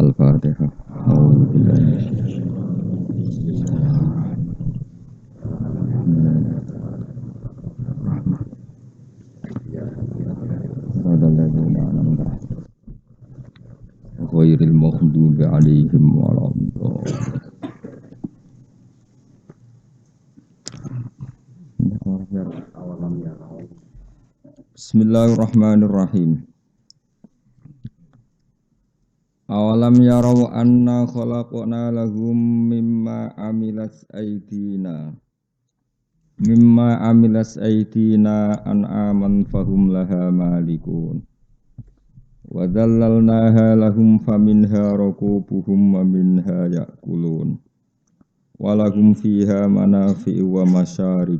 Al-Fatihah. Ghairil maghdubi 'alaihim waladdallin. Bismillahirrahmanirrahim. Awalam yarau anna khalaqna lahum mimma amilas aydina an'aman fahum laha malikun wa dhallalnaha lahum faminha rakubuhum wa minha ya'kulun wa lahum fiha manafi'u wa masyarib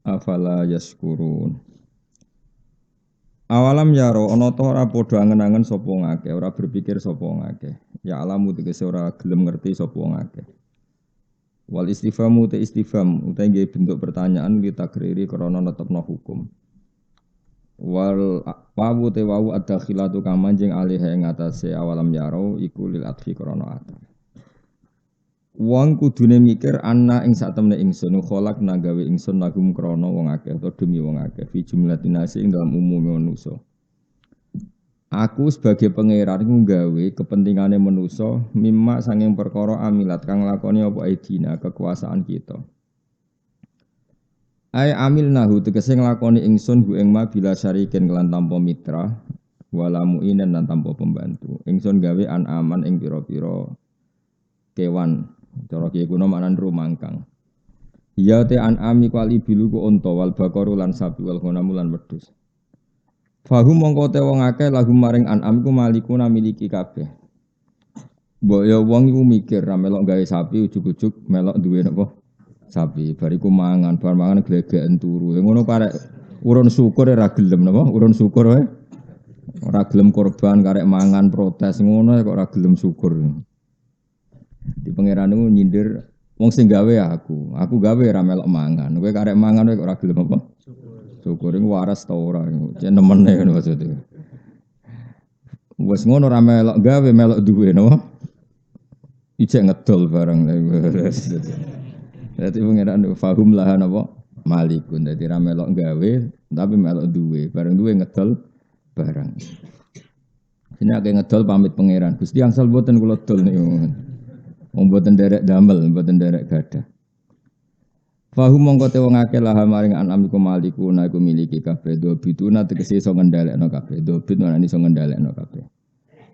afala yashkurun. Awalam yaro ana ta ora padha angen-angen sapa ngakeh, ora berpikir sapa ngakeh. Ya alamu tegese ora gelem ngerti sapa ngakeh. Wal istifhamu te istifham utawa nggih bentuk pertanyaan li takriri krana netepno hukum. Wal wawu te wawu adkhilatu kamanjing alih ing atase awalam yaro iku lil adfi krana atas. Wong kudune mikir ana ing satemene ingsun kholak nagawe ingsun lagum krana wong akeh utawa demi wong akeh fi jumlatinasi ing dalam umume manusa. Aku sebagai pangeran iku gawe kepentingane manusa mimma sanging perkara amilat kang lakoni apa aidina kekuasaan kita. Ai amilnahu tegese nglakoni ingsun hu ing ma bila syarikin kelan tanpa mitra wala mu'inan lan tanpa pembantu. Ingsun gawe aman ing pira-pira kewan. Cara kiye kuno maknan rumangkang. Ya te an'ami kuali bilu ku unta wal baqaru lan sapi wal ghanam lan wedhus. Fahum mongko te wong akeh lagu maring an'am ku malikuna miliki kabeh. Mbok ya wong iku mikir ra melok gawe sapi ujug-ujug melok duwe napa? Sapi bariku mangan, bar mangan glegeken turu. Ngono karek urun syukur ra gelem napa? Urun syukur wae. Ora gelem korban karek mangan protes ngono kok ora gelem syukur. Di pangeran niku nyindir wong sing gawe aku gawe ra melok mangan. Kowe karek mangan kowe ora gelem apa? Syukur iku waras ta ora. Jen nemene ngono maksudnya. Wes ngono ra melok gawe melok duwe no. Ijek ngedol barang. Dadi pangeran fahum lahan apa? Malikun. Dadi ra melok gawe tapi melok duwe. Bareng duwe ngedol barang. Sini akeh ngedol pamit pangeran. Gusti angsal mboten kula dol niku. Mboten derek damel, mboten derek gadah. Fahum mongko te wong akeh laha maring anam iku malikuna iku miliki kabeh do bituna tegese iso ngendhalekno kabeh. Do bituna iso ngendhalekno kabeh.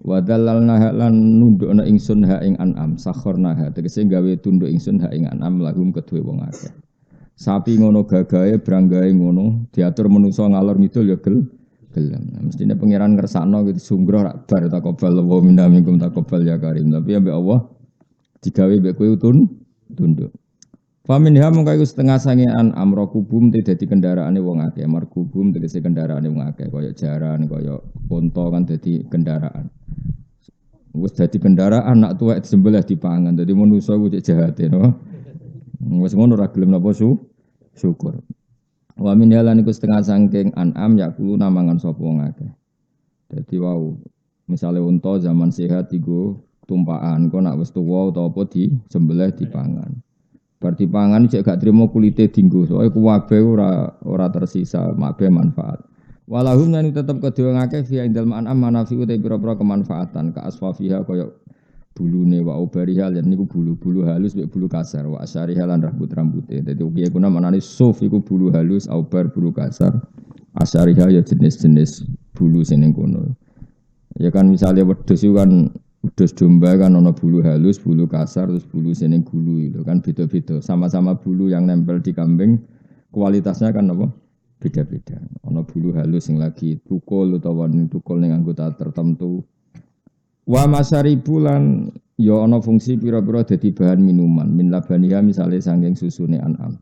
Wa dallalna lan nundukna ingsun ha ing anam sakhorna ha tegese gawe tunduk ingsun ha ing anam lahum kedue wong akeh. Sapi ngono gagahe branggahe ngono diatur manusa ngalor ngidul ya gelem. Mestine pangeran ngersakno gitu sungguh rak bar takobal wa minna minkum takobal ya karim. Tapi ambek Allah digawe mbek kowe tunduk. Faminha mongko iku setengah sange amrokubum te dadi kendaraane wong akeh. Markubum tegese kendaraane wong akeh kaya jaran, kaya unta kan dadi kendaraan. Wis dadi kendaraan nak tuwek disembelih dipangan. Dadi manusa ku cek jahate no. Wis ngono ora gelem napa syukur. Wa minha lan iku setengah saking an'am yakulu namangan sapa wong akeh. Dadi wau misale unta zaman sehat iku tumpakan kok nak wis tuwa utawa apa disembelih dipangan. Bar dipangan jek gak trimo kulite dienggo. Soale kuwabe ora tersisa mabe manfaat. Walahum lan tetep kedue ngakeh fi indal ma'an manafi'u te pira-pira kemanfaatan ka asfafiha kaya bulune wa ubariha lan niku bulu-bulu halus mek bulu kasar wa asyariha lan rambut-rambuté. Dadi piye kuna manane suf iku bulu halus aubar bulu kasar. Asyariha ya jenis-jenis bulu sing ning kono. Ya kan misalnya wedhus itu kan wedhus domba kan ana bulu halus, bulu kasar, terus bulu sing gulu itu kan beda-beda. Sama-sama bulu yang nempel di kambing kualitasnya kan apa? Beda-beda. Ana bulu halus sing lagi tukul utawa tukul ning anggota tertentu. Wa masyaribu lan ya ana fungsi pira-pira dadi bahan minuman. Min labaniha misale saking susune an'am.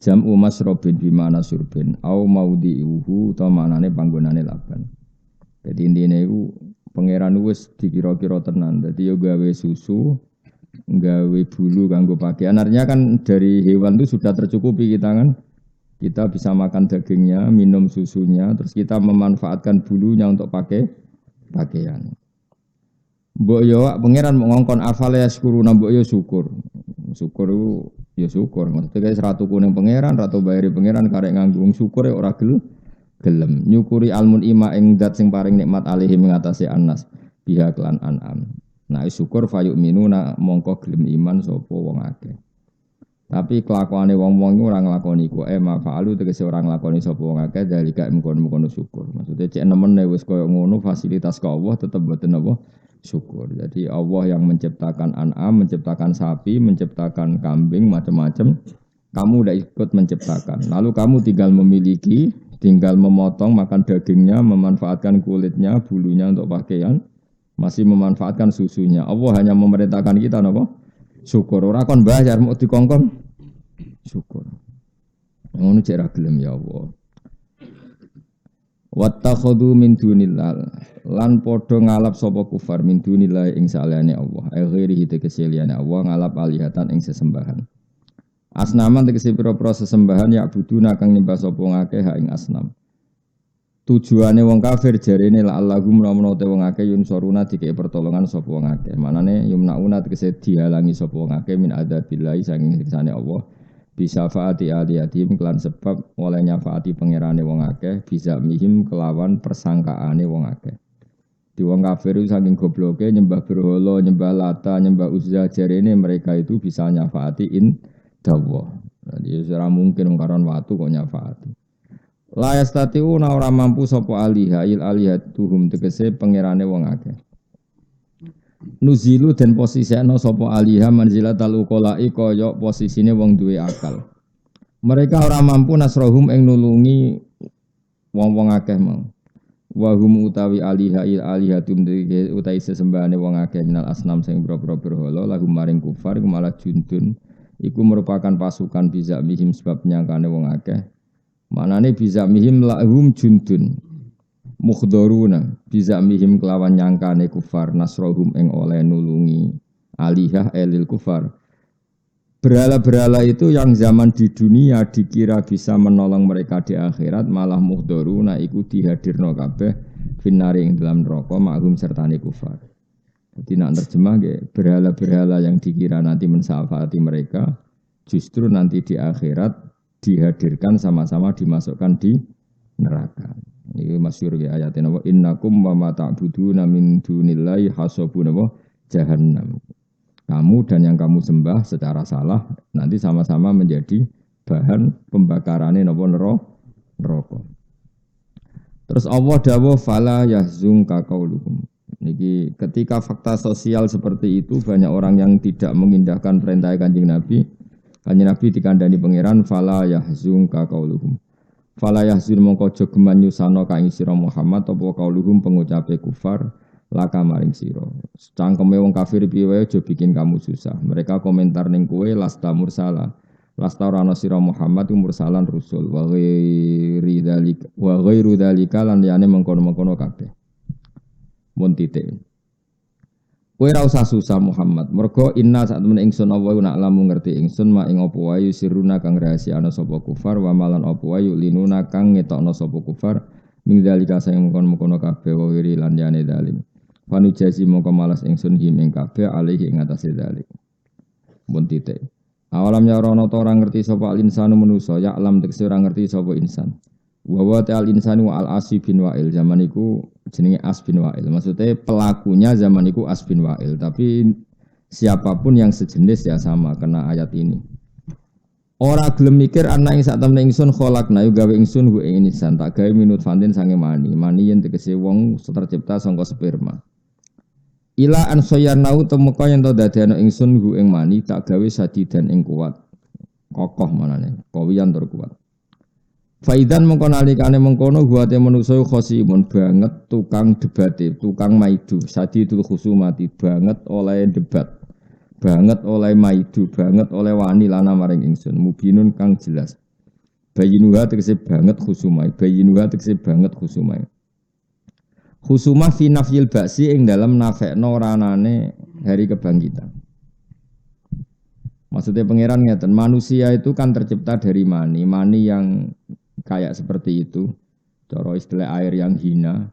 Jam'u masrobin bimana surbin au maudhi'uhu utawa manane panggonane laban. Jadi intine iku pangeran wis dikira-kira tenan. Dadi yo gawe susu, gawe bulu kanggo pakaian. Artinya kan dari hewan itu sudah tercukupi kita kan. Kita bisa makan dagingnya, minum susunya, terus kita memanfaatkan bulunya untuk pakai pakaian. Mbok yo pangeran mau ngongkon afale syukuruna mbok yo syukur. Syukur iku ya syukur. Maksudnya kayak seratu kuning pangeran, ratu bayari pangeran karek nganggung syukur ya ora gelem. Nyukuri almun ima ing zat sing paring nikmat alihi mengatasi anas biha klan an'am. Nah syukur fayuk minuna mongko gelem iman sapa wong akeh. Tapi kelakuane wong-wong iku ora nglakoni iku mafa'alu tegese ora nglakoni sapa wong akeh dalika mkono-mkono syukur. Maksudnya cek nemen wis koyo ngono fasilitas ka Allah tetep boten apa syukur. Jadi Allah yang menciptakan an'am, menciptakan sapi, menciptakan kambing macam-macam, kamu udah ikut menciptakan. Lalu kamu tinggal memiliki, tinggal memotong, makan dagingnya, memanfaatkan kulitnya, bulunya untuk pakaian, masih memanfaatkan susunya. Allah hanya memerintahkan kita napa? Syukur. Ora kon bayar mau dikongkon syukur. Ngono cek ra gelem ya Allah. Wattakhadhu min dunillah lan padha ngalap sapa kufar min dunillah ing saliyane Allah. Ghairihi tegese liyane Allah ngalap alihatan ing sesembahan. Asnaman tegese pira-pira sesembahan ya buduna kang nyembah sapa ngakeh ing asnam. Tujuane wong kafir jarene la Allahum menawa te wong akeh yun soruna dikek pertolongan sapa wong akeh. Manane yumnauna tegese dihalangi sapa wong akeh min adzabillahi saking siksane Allah. Bisa faati aliyatim kelan sebab oleh nyafaati pangerane wong akeh bisa mihim kelawan persangkaane wong akeh. Di wong kafir itu saking gobloke nyembah berhala, nyembah Lata, nyembah Uzza jarene mereka itu bisa nyafaati dawa. Jadi ora mungkin karon watu kok nyafaati. La yastati'una ora mampu sapa alihatuhum tegese pangerane wong akeh. Nuzilu dan posisikno sapa aliha manzilatal uqala'i kaya posisine wong duwe akal. Mereka ora mampu nasrohum ing nulungi wong-wong akeh mau. Wa hum utawi alihatum tegese utawi sesembahane wong akeh minal asnam sing boro-boro berhala lahum maring kufar iku malah jundun. Iku merupakan pasukan bisa mihim sebab nyangkane wong akeh. Manane bisa mihim lahum jundun mukhdharuna bisa mihim kelawan nyangkane kufar nasrohum ing oleh nulungi alihah elil kufar. Berhala-berhala itu yang zaman di dunia dikira bisa menolong mereka di akhirat malah mukhdharuna iku dihadirno kabeh finari ing dalam neraka maghum sertane kufar. Jadi nak terjemah berhala-berhala yang dikira nanti mensyafaati mereka justru nanti di akhirat dihadirkan sama-sama dimasukkan di neraka. Ini masyhur ya ayatnya wa innakum wa ma ta'buduna min dunillahi hasabun wa jahannam. Kamu dan yang kamu sembah secara salah nanti sama-sama menjadi bahan pembakarane napa neraka. Terus Allah dawuh fala yahzunka qauluhum. Niki ketika fakta sosial seperti itu banyak orang yang tidak mengindahkan perintah Kanjeng Nabi. Kanjeng Nabi dikandani pangeran fala yahzunka qauluhum. Fala yahzun mongko aja geman nyusano ka ing sira Muhammad apa qauluhum pengucape kufar laka maring sira. Cangkeme wong kafir piye wae aja bikin kamu susah. Mereka komentar ning kowe lasta mursala. Lasta ora ana sira Muhammad mursalan rusul wa ghairu dzalika lan liyane mengkono-mengkono kabeh. Mun titik. Kowe ora usah susah Muhammad. Mergo inna sak temen ingsun Allah nak lamu ngerti ingsun ma ing apa wae siruna kang rahasiana sapa kufar wa malan apa wae linuna kang ngetokno sapa kufar ming dalika sing mengkon-mengkono kabeh wa wiri lan yane dalim. Panu jazi mongko malas ingsun him ing kabeh alihi ing atase dalik. Mun titik. Awalam ya ora ana ta ora ngerti sapa insanu manusa ya alam tekse ora ngerti sapa insan. Wa wa ta'al insanu al asi bin wa'il zaman iku jenenge As bin Wa'il. Maksudnya pelakunya zaman iku As bin Wa'il, tapi siapapun yang sejenis ya sama kena ayat ini. Ora gelem mikir ana ing sak temne ingsun kholakna yo gawe ingsun hu ing insan tak gawe minut fantin sange mani. Mani yen tegese wong tercipta saka sperma. Ila an soyanau temeka yen to dadi ana ingsun hu ing mani tak gawe sadidan ing kuat. Kokoh manane, kawiyan tur kuat. Faidan mengko nalikane mengkono buate manusa khosimun banget tukang debate, tukang maidu, sadidul khusumati banget oleh debat. Banget oleh maidu, banget oleh wani lana maring ingsun, mubinun kang jelas. Bayinuha tegese banget khusumai, bayinuha tegese banget khusumai. Khusumah fi nafyil ba'si ing dalam nafekno ranane hari kebangkitan. Maksudnya pangeran ngeten, manusia itu kan tercipta dari mani yang kayak seperti itu, cara istilah air yang hina,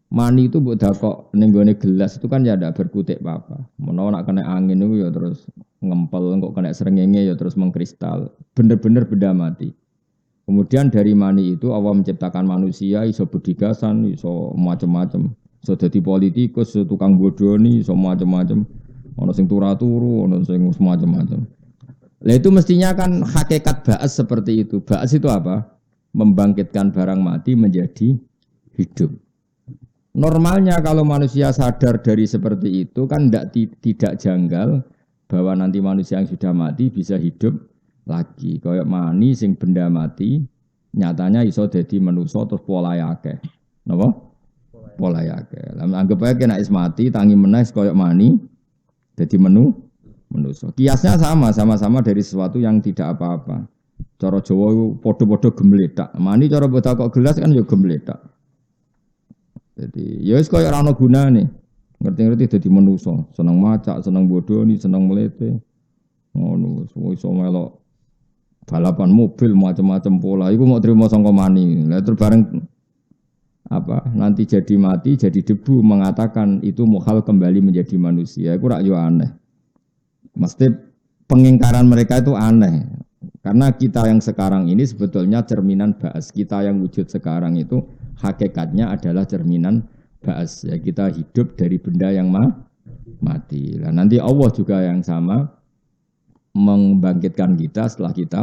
Mani itu mbok dakok ning gone gelas itu kan ya ndak berkutik apa. Menawa nak kena angin itu ya terus ngempel, kok kena srengenge ya terus mengkristal. Bener-bener benda mati. Kemudian dari mani itu Allah menciptakan manusia iso bedigasan, iso macam-macam. Iso dadi politikus, iso tukang bodoni, iso macam-macam. Ono sing turu, ono sing macam-macam. Lah itu mestinya kan hakikat ba'as seperti itu. Ba'as itu apa? Membangkitkan barang mati menjadi hidup. Normalnya kalau manusia sadar dari seperti itu kan tidak janggal bahwa nanti manusia yang sudah mati bisa hidup lagi. Kayak mani sing benda mati nyatanya iso dadi manusa terus polahe akeh. Napa? Polahe akeh. Lah anggap ae nek is mati tangi meneh kayak mani dadi manusa. Kiasnya sama-sama dari sesuatu yang tidak apa-apa. Cara Jawa padha-padha gemletak. Mani cara mbok kok gelas kan ya gemletak. Jadi, ya wis koyo ora ana gunane. Ngerti-ngerti dadi manusa, seneng macak, seneng bodoni, seneng melete. Ngono wis iso melok balapan mobil macam-macam pola. Iku mau terima sangka mani. Lah terus bareng apa? Nanti jadi mati, jadi debu mengatakan itu mukhal kembali menjadi manusia. Iku rak yo aneh. Mesti pengingkaran mereka itu aneh. Karena kita yang sekarang ini sebetulnya cerminan ba'as. Kita yang wujud sekarang itu hakikatnya adalah cerminan ba'as. Ya, kita hidup dari benda yang mati. Nah, nanti Allah juga yang sama membangkitkan kita setelah kita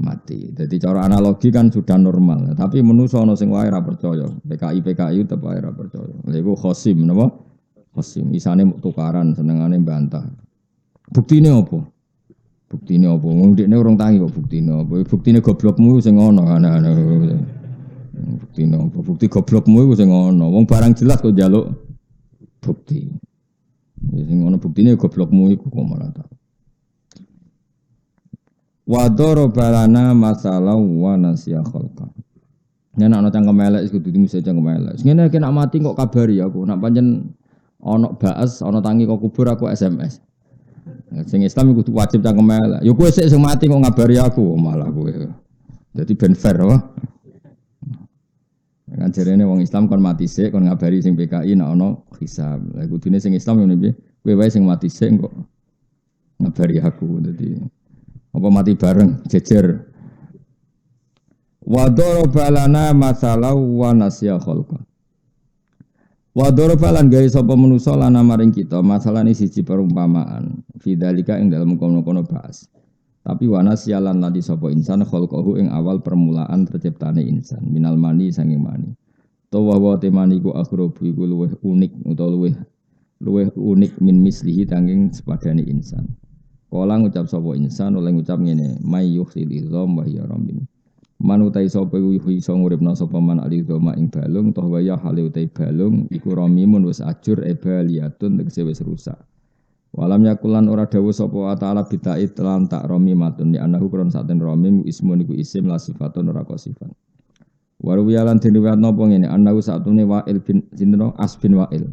mati. Jadi cara analogi kan sudah normal. Tapi manusa ana sing wae ora percaya. PKI tetep wae ora percaya. Lha iku khosim napa? Khosim. Isane tukaran senengane bantah. Buktine apa? Buktine apa? Wong dekne urung tangi kok buktine apa? Buktine goblokmu sing ngono ana-ana. Buktine apa? Bukti goblokmu iku sing ngono. Wong barang jelas kok njaluk bukti. Ya sing ngono buktine goblokmu iku kok malah ta. Wa darabalana masalah wa nasiya khalqa. Yen ana cangkem elek kudu dimuse cangkem elek. Ngene iki nak mati kok kabari aku. Nak pancen ana baas, ana tangi kok kubur aku SMS. Sing Islam kudu wajib cangkem elek. Ya kowe sik sing mati kok ngabari aku malah kowe. Dadi ben fair wae. Kan jarene wong Islam kon mati sik kon ngabari sing PKI nek ana hisab. Lah kudune sing Islam ngene piye? Kowe wae sing mati sik kok ngabari aku. Dadi apa mati bareng jejer. Wa darabalana masalah wa nasya khalqa. Wa darabalan gawe sapa manusa lana maring kita masalah ini siji perumpamaan. Fidzalika ing dalem kono-kono bahas. Tapi wa nasyalan ladi sapa insan khalqahu ing awal permulaan terciptane insan minal mani sanging mani. Tawa wa temani ku akhrobu iku luweh unik utawa luweh unik min mislihi tanging sepadane insan. Kala ngucap sapa insan oleh ngucap ngene, may yukhsil idzam wa hiya ramin. Manutai sapa iso nguripna sapa man alidhama ing balung toh waya hale utai balung iku ramimun wis ajur ebaliyatun tegese wis rusak. Walam yakulan ora dawuh sapa ta'ala bitai lan tak ramimatun ya anahu kron saten ramim ismun iku isim la sifatun ora sifat. Waruwiyalan diriwayat napa ngene anahu satune Wa'il bin sinten Asbin Wa'il.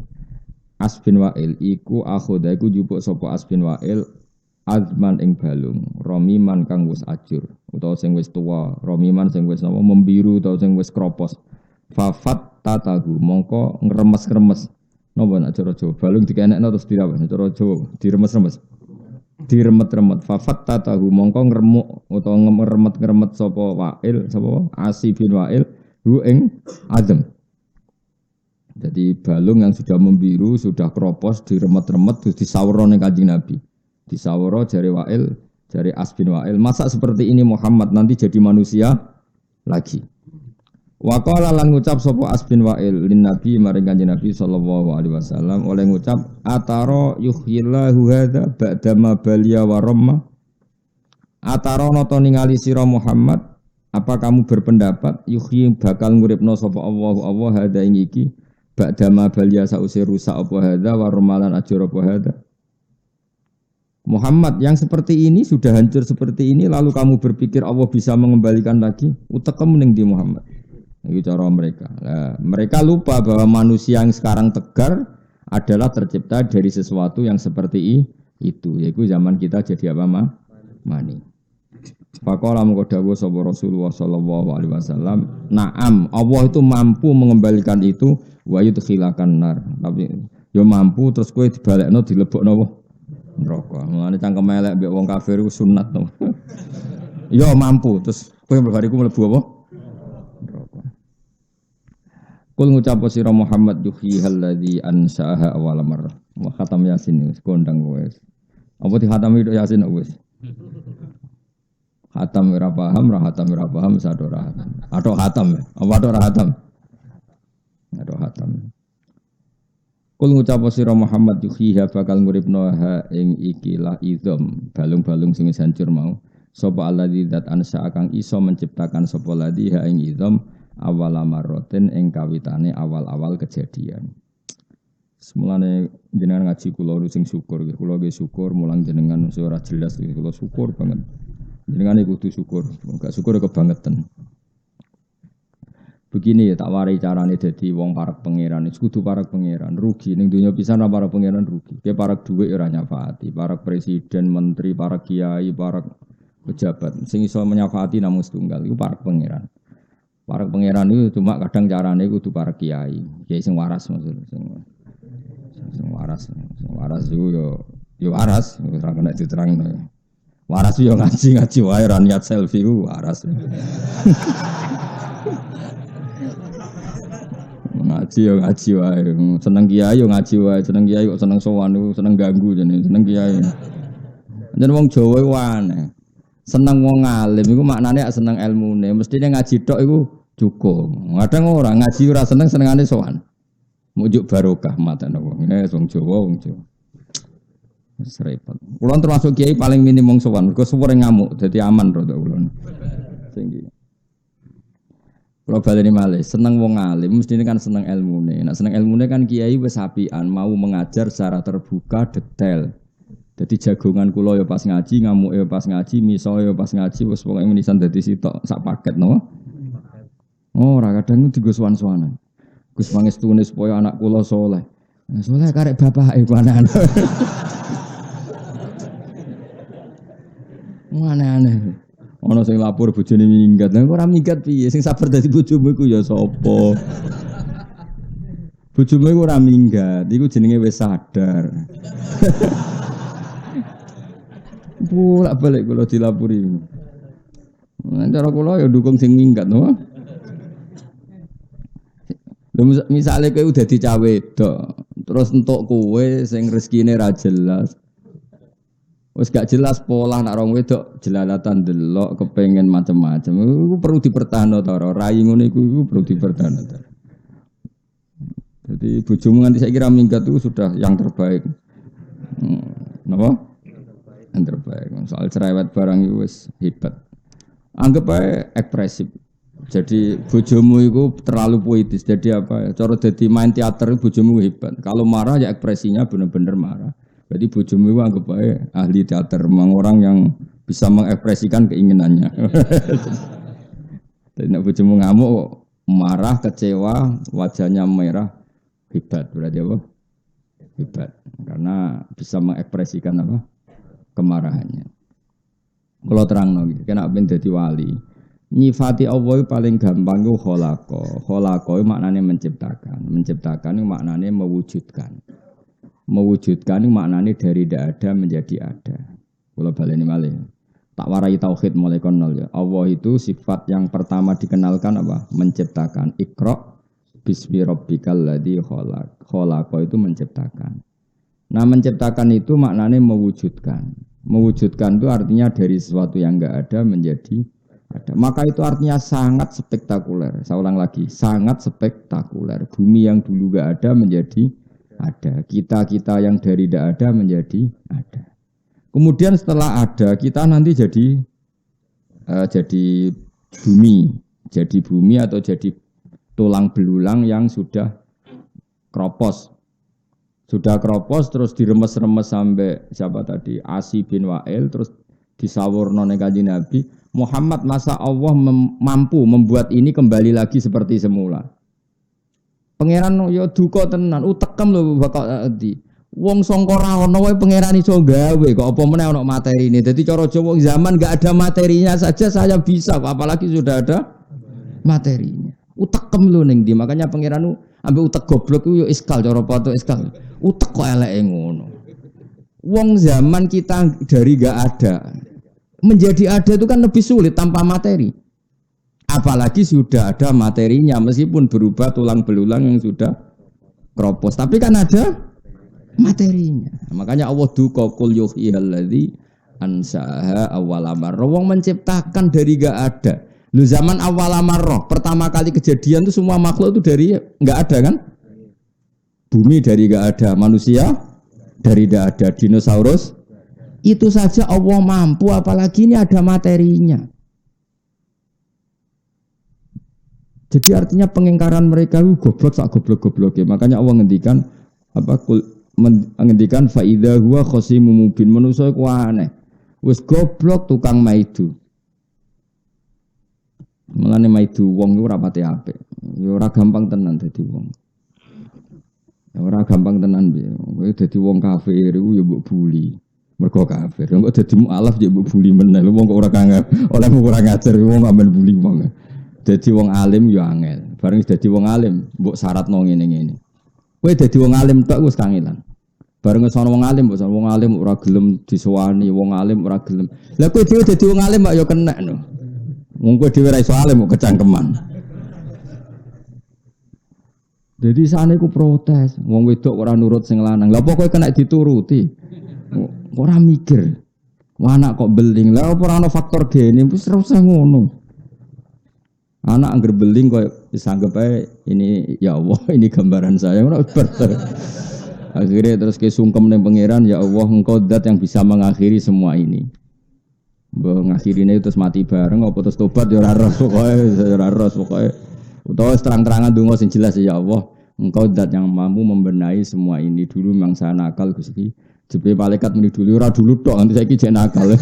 Asbin Wa'il iku akhoda iku jupuk sapa Asbin Wa'il azman ing balung, romiman kang wis ajur utawa sing wis tuwa, romiman sing wis napa membiru utawa sing wis kropos. Fafat tatahu mongko ngremes-remes. Napa nek cara Jawa balung dikenekno terus dirawan cara Jawa diremes-remes. Diremet-remet fafat tatahu mongko ngremuk utawa ngeremet-ngeremet sapa Wa'il sapa Asi bin Wa'il hu ing azam. Jadi balung yang sudah membiru, sudah kropos diremet-remet terus disawara ning Kanjeng Nabi. Disawara jari Wa'il, jari Asbin Wa'il. Masa seperti ini Muhammad nanti jadi manusia lagi. Wa qala lan ngucap sapa Asbin Wa'il lin Nabi maring Kanjeng Nabi sallallahu alaihi wasallam oleh ngucap atara yuhyillahu hadza ba'da ma baliya wa ramma. Atara nata ningali sira Muhammad, apa kamu berpendapat yuhyi bakal nguripno sapa Allah hadza ing iki ba'da ma baliya sause rusak apa hadza wa ramalan ajur apa hadza. Muhammad yang seperti ini sudah hancur seperti ini lalu kamu berpikir Allah bisa mengembalikan lagi utekem ning di Muhammad. Itu cara mereka. Nah, mereka lupa bahwa manusia yang sekarang tegar adalah tercipta dari sesuatu yang seperti itu. Yaitu zaman kita jadi apa mani. Faqala mengko dawuh sapa Rasulullah sallallahu alaihi wasallam, "Na'am, Allah itu mampu mengembalikan itu wa yudkhilakan nar." Tapi yo mampu terus kowe dibalekno dilebokno apa? Neraka. Mulane cangkem elek mbek wong kafir iku sunat to. Yo mampu terus kowe bariku mlebu apa? Neraka. Kul ngucap sira Muhammad yuhyi alladzi ansaaha awal marrah. Wa khatam Yasin wis kondang kowe. Apa di khatam itu Yasin wis? Hatam ora paham, ra hatam ora paham, sado ra hatam. Atau hatam, apa atau ra hatam? Atau hatam. Kul ngucap sira Muhammad yuhyiha bakal nguripno ha ing ikilah idzam, balung-balung sing hancur mau. Sapa alladzi zat ansa kang iso menciptakan sapa ladzi ha ing idzam awal marroten ing kawitane awal-awal kejadian. Semulane jenengan ngaji kula sing syukur, kula nggih syukur mulang jenengan ora jelas kula syukur banget. Jenengan kudu syukur, gak syukur kebangetan. Begini ya tak warai carane dadi wong parek pangeran, kudu parek pangeran, rugi ning donya pisan ora parek pangeran rugi. Ki parek dhuwit ora nyafaati, parek presiden, menteri, parek kiai, parek pejabat sing iso menyafaati namung setunggal iku parek pangeran. Parek pangeran itu cuma kadang carane kudu parek kiai, kiai sing waras maksudnya sing waras iku yo waras, ora kena diterangno. Waras yo ngaji wae ra niat selfie ku waras. Ngaji wae. Seneng kiai yo ngaji wae, seneng kiai kok seneng sowan seneng ganggu jane, seneng kiai. Jan wong Jawa iku aneh. Seneng wong alim iku maknane seneng ilmune, mestine ngaji tok iku cukup. Kadang ora ngaji ora senengane sowan. Mujuk barokah matane wong. Wong Jawa. Serepot. Kulon termasuk kiai paling minim wong sowan, mergo suwere ngamuk, dadi aman rada kulon. Sing iki. Kulo baleni malih, seneng wong alim mestine kan seneng ilmune. Nek seneng ilmune kan kiai wis apian, mau mengajar secara terbuka, detail. Dadi jagongan kula ya pas ngaji, ngamuke ya pas ngaji, miso ya pas ngaji, wis pokoke menisan dadi sitok sak paket no. Oh, ora kadang digo sowan-sowanan. Gus pangestune supaya anak kula saleh. Saleh karek bapake panan. Aneh-aneh. Ana sing lapor bojone minggat. Lah ora minggat piye? Sing sabar dadi bojomu iku ya sapa? Bojomu iku ora minggat, iku jenenge wis sadar. Bolak-balik kula dilapori. Cara kula ya dukung sing minggat, no. Misale kowe udah cawe wedok, terus entuk kowe sing rezekine ra jelas. Wes gak jelas pola nak rong wedok jelalatan delok kepengen macam-macam. Iku perlu dipertahankan to ora rai ngono iku perlu dipertahankan to. Jadi bojomu nganti saiki ra minggat itu sudah yang terbaik. Napa? Yang terbaik. Soal cerewet barang itu wis hebat. Anggap ae ekspresif. Jadi bojomu itu terlalu puitis. Jadi apa? Cara dadi main teater bojomu hebat. Kalau marah ya ekspresinya benar-benar marah. Berarti bojomu itu anggap aja ahli teater, memang orang yang bisa mengekspresikan keinginannya. Jadi nek bojomu ngamuk, marah, kecewa, wajahnya merah, hebat. Berarti apa? Hebat. Karena bisa mengekspresikan apa? Kemarahannya. Kalau terang lagi, kena ben dadi wali. Nyifati Allah paling gampang itu kholaqa. Kholaqa itu maknanya menciptakan. Menciptakan itu maknanya mewujudkan. Mewujudkan itu maknanya dari tidak ada menjadi ada. Kalau baleni malih. Tak warai tauhid mulai nol ya. Allah itu sifat yang pertama dikenalkan apa? Menciptakan. Iqra bismi rabbikal ladzi khalaq. Khalaqa itu menciptakan. Nah, menciptakan itu maknanya mewujudkan. Mewujudkan itu artinya dari sesuatu yang enggak ada menjadi ada. Maka itu artinya sangat spektakuler. Saya ulang lagi, sangat spektakuler. Bumi yang dulu enggak ada menjadi ada. Kita yang dari tidak ada menjadi ada. Kemudian setelah ada, kita nanti jadi bumi atau jadi tulang belulang yang sudah kropos. Sudah kropos terus diremes-remes sampai siapa tadi? Asi bin Wa'il terus disawurno ning Kanjeng Nabi, Muhammad masa Allah mampu membuat ini kembali lagi seperti semula. Pangeran yo duka tenan, utekem lho bakal di. Wong sangka ora ana wae pangeran iso gawe kok apa meneh ana materine. Dadi cara Jawa zaman enggak ada materinya saja saya bisa apalagi sudah ada materinya. Utekem lho ning ndi makanya pangeran ambek utek goblok ku yo iskal cara foto iskal. Utek kok eleke ngono. Wong zaman kita dari enggak ada menjadi ada itu kan lebih sulit tanpa materi. Apalagi sudah ada materinya meskipun berubah tulang belulang yang sudah kropos tapi kan ada materinya. Makanya Allah duka qul yuhyilladzi ansaha awwala marrah. Wong menciptakan dari enggak ada. Lu zaman awwala marrah, pertama kali kejadian itu semua makhluk itu dari enggak ada kan? Bumi dari enggak ada, manusia dari enggak ada, dinosaurus itu saja Allah mampu apalagi ini ada materinya. Jadi artinya pengingkaran mereka itu goblok sak goblok-gobloknya. Makanya Allah ngendikan apa ngendikan faida huwa khasimun mubin manusa iku aneh. Wis goblok tukang maidu. Mulane maidu wong iku ora pati apik. Ya ora gampang tenan dadi wong. Ya ora gampang tenan piye. Kowe dadi wong kafir iku ya mbok buli. Mergo kafir. Engko dadi mualaf ya mbok buli meneh. Wong kok ora kangen. Oleh ora ngajar wong amen buli wong. Dadi wong alim ya angel. Bareng dadi wong alim mbok syaratno ngene-ngene. Kowe dadi wong alim tok wis kangelan. Bareng sono wong alim ora gelem disowani, wong alim ora gelem. Lah kowe dhewe dadi wong alim kok ya kena no. Wong kowe dhewe ra iso alim kok kecangkeman. Jadi sane ku protes, wong wedok ora nurut sing lanang. Lah apa kowe kena dituruti? Ora mikir. Anak kok beling. Lah apa ora ana faktor gene, wis ora usah ngono. Anak angger beling koyo wis anggap ae ini ya Allah, ini gambaran saya ora berter. Akhirnya terus kesungkem ning pangeran, ya Allah engkau zat yang bisa mengakhiri semua ini. Mengakhirinya terus mati bareng apa terus tobat ya ora ros pokoke. Utawa terang-terangan donga sing jelas ya Allah, engkau zat yang mampu membenahi semua ini. Dulu memang saya nakal Gusti. Jebule malaikat muni dulu ora dulu tok nanti saiki jek nakal.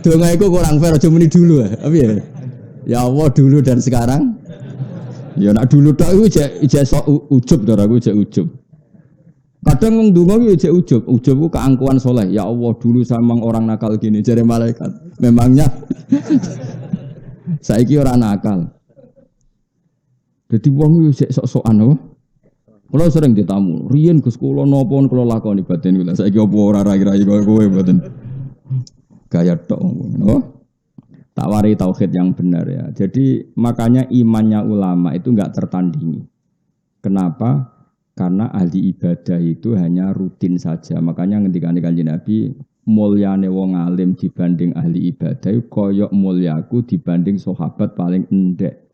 Donga iku kurang fair aja muni dulu ya. Ya Allah dulu dan sekarang. Ya nak dulu tok iku jek sok ujub to aku jek ujub. Kadang wong donga iki jek ujub. Ujub ku keangkuhan soleh. Ya Allah dulu samang orang nakal gini jare malaikat. Memangnya saiki ora nakal. Dadi wong iki jek sok-sokan apa? Kula sering ditamu. Riyen Gus kula napa kula lakoni batin kula. Saiki apa ora rai-rai kowe mboten. Gaya tok ngono. Tak wari tauhid yang benar ya. Jadi makanya imannya ulama itu enggak tertandingi. Kenapa? Karena ahli ibadah itu hanya rutin saja. Makanya ketika Kanjeng Nabi mulyane wong alim dibanding ahli ibadah koyok mulyaku dibanding sahabat paling endek.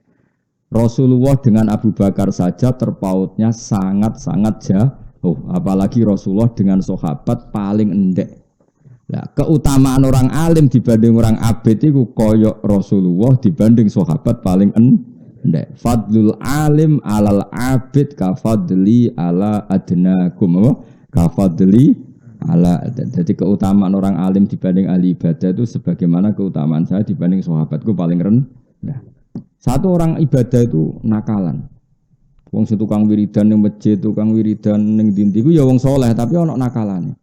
Rasulullah dengan Abu Bakar saja terpautnya sangat-sangat jauh. Apalagi Rasulullah dengan sahabat paling endek. Nah, keutamaan orang alim dibanding orang abid itu koyok Rasulullah dibanding sahabat paling endek. Fadlul alim alal abid kafadli ala adnakum. Kafadli ala. Jadi keutamaan orang alim dibanding ahli ibadah itu sebagaimana keutamaan saya dibanding sahabatku paling rendah. Satu orang ibadah itu nakalan. Wong sing tukang wiridan ning masjid, tukang wiridan ning ndi-ndi ku ya wong saleh tapi ana nakalane.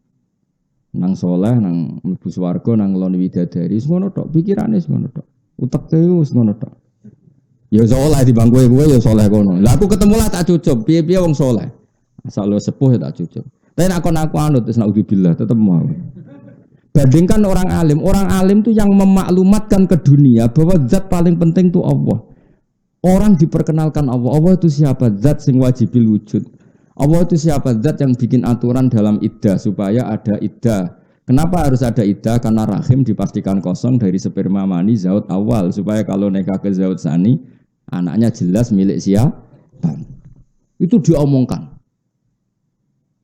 Nang soleh, nang mlebu swarga, nang ngloni widadari, ngono tok, pikirane ngono tok. Uteke wis ngono tok. Ya soleh di bangku kowe ya soleh kono. Lah aku ketemu lah tak cucup, piye-piye wong soleh. Asal lo sepuh ya tak cucup. Tapi nek aku anut wis naudzubillah tetep mau. Bandingkan orang alim itu yang memaklumatkan ke dunia bahwa zat paling penting itu Allah. Orang diperkenalkan Allah. Allah itu siapa? Zat sing wajibil wujud. Allah itu siapa? Zat yang bikin aturan dalam iddah supaya ada iddah. Kenapa harus ada iddah? Karena rahim dipastikan kosong dari sperma mani zaut awal supaya kalau nikah ke zaut sani anaknya jelas milik siapa. Itu diomongkan.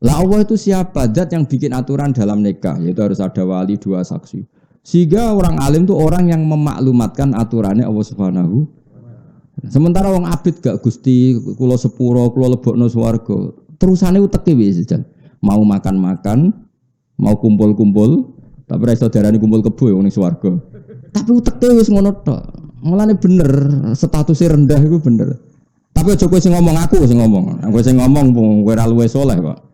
Lah Allah itu siapa? Zat yang bikin aturan dalam nikah yaitu harus ada wali 2 saksi. Sehingga orang alim itu orang yang memaklumatkan aturannya Allah Subhanahu. Sementara wong abid gak Gusti kula sepuro kula lebokno swarga. Terusane uteke wis jan. Mau makan-makan, mau kumpul-kumpul, tapi ra iso darani kumpul kebo wong ning swarga. Tapi uteke wis ngono tok. Mulane bener, statusnya rendah itu bener. Tapi aja kowe sing ngomong, aku sing ngomong. Aku sing ngomong kowe ora luwih saleh kok.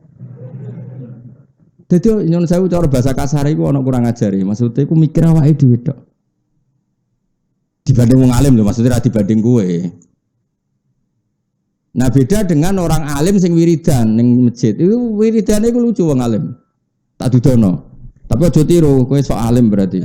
Dadi nyon sewu cara bahasa kasar iku ana kurang ajari. Maksudnya iku mikir awake dhewe tok. Dibanding wong alim lho, maksudnya ora dibanding kowe. Nah beda dengan orang alim sing wiridan ning masjid. Itu wiridane iku lucu wong alim. Tak dudono. Tapi aja tiru, kowe sok alim berarti.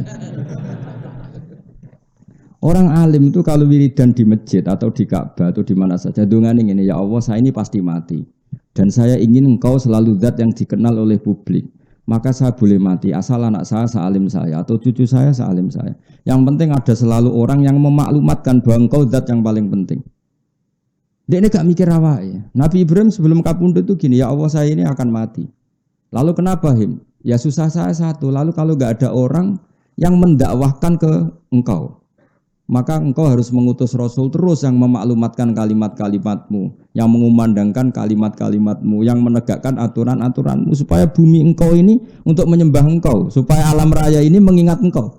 Orang alim itu kalau wiridan di masjid atau di Ka'bah atau di mana saja dongane ngene, ya Allah saya ini pasti mati dan saya ingin engkau selalu zat yang dikenal oleh publik. Maka saya boleh mati asal anak saya sealim saya atau cucu saya sealim saya. Yang penting ada selalu orang yang memaklumatkan bahwa engkau zat yang paling penting. Dia ini gak mikir awake. Nabi Ibrahim sebelum kapundhut itu gini, ya Allah saya ini akan mati. Lalu kenapa him? Ya susah saya satu. Lalu kalau gak ada orang yang mendakwahkan ke engkau, maka engkau harus mengutus Rasul terus yang memaklumatkan kalimat-kalimatmu, yang mengumandangkan kalimat-kalimatmu, yang menegakkan aturan-aturanmu, supaya bumi engkau ini untuk menyembah engkau, supaya alam raya ini mengingat engkau.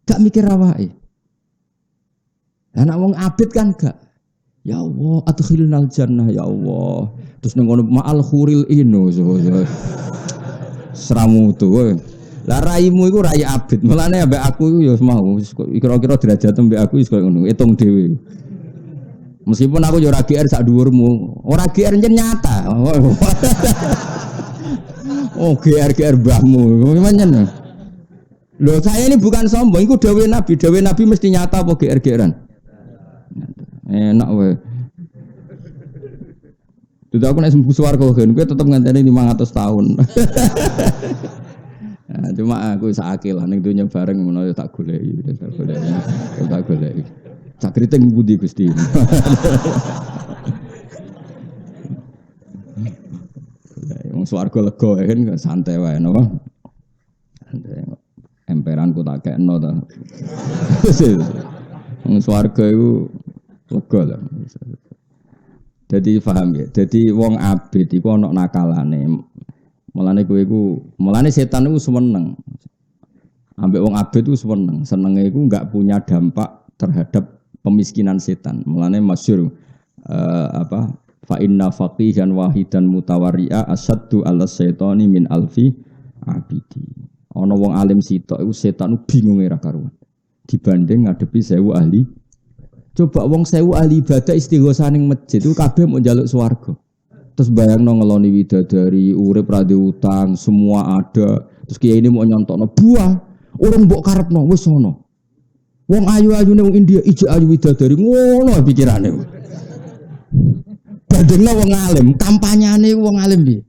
Gak mikir awake. Anak wong abid kan gak. Ya Allah, adkhilnal jannah ya Allah. Terus nengono ma'al khuril ino. Seramu tuh. Lah raimu iku rai abid. Mulane ambek aku iku ya mau kira-kira derajat ambek aku wis koyo ngono, hitung dhewe. Meskipun aku yo ora GR sak dhuwurmu, ora GR nyen nyata. Oh GR mbahmu. Gimana? Loh saya ini bukan sombong, iku dawuh Nabi mesti nyata apa GR-GRan? Enak wae. Dudu aku nek sembuh swarga kan, kowe tetep ngenteni 500 tahun. Nah, cuma aku sakit lah, ning dunya bareng ngono ya tak goleki. Sak kriting budi Gusti. Wong swarga lega kan santai wae napa. Santai. Emperanku tak kekno ta. Wong swarga iku lega lah. Jadi paham ya. Jadi wong abid iku ana nakalane. Mulane setan itu seneng. Ambek wong abid itu seneng. Senenge iku enggak punya dampak terhadap pemiskinan setan. Mulane masyhur fa inna faqihan wahidan mutawarri'a asaddu 'ala syaitani min alfi abidi. Ana wong alim sitok iku setan bingung ora karuan. Dibanding ngadepi 1000 ahli. Coba wong 1000 ahli ibadah istighosah ning masjid itu kabeh mau njaluk swarga. Terus bayangno ngeloni widadari, urip ra utang, semua ada. Terus kiai ini mau nyontokno buah, urung mbok karepno wis sono. Wong ayu-ayune wong India ijek ayu widadari ngono pikirane. Bandingno wong alim, kampanyane wong alim piye?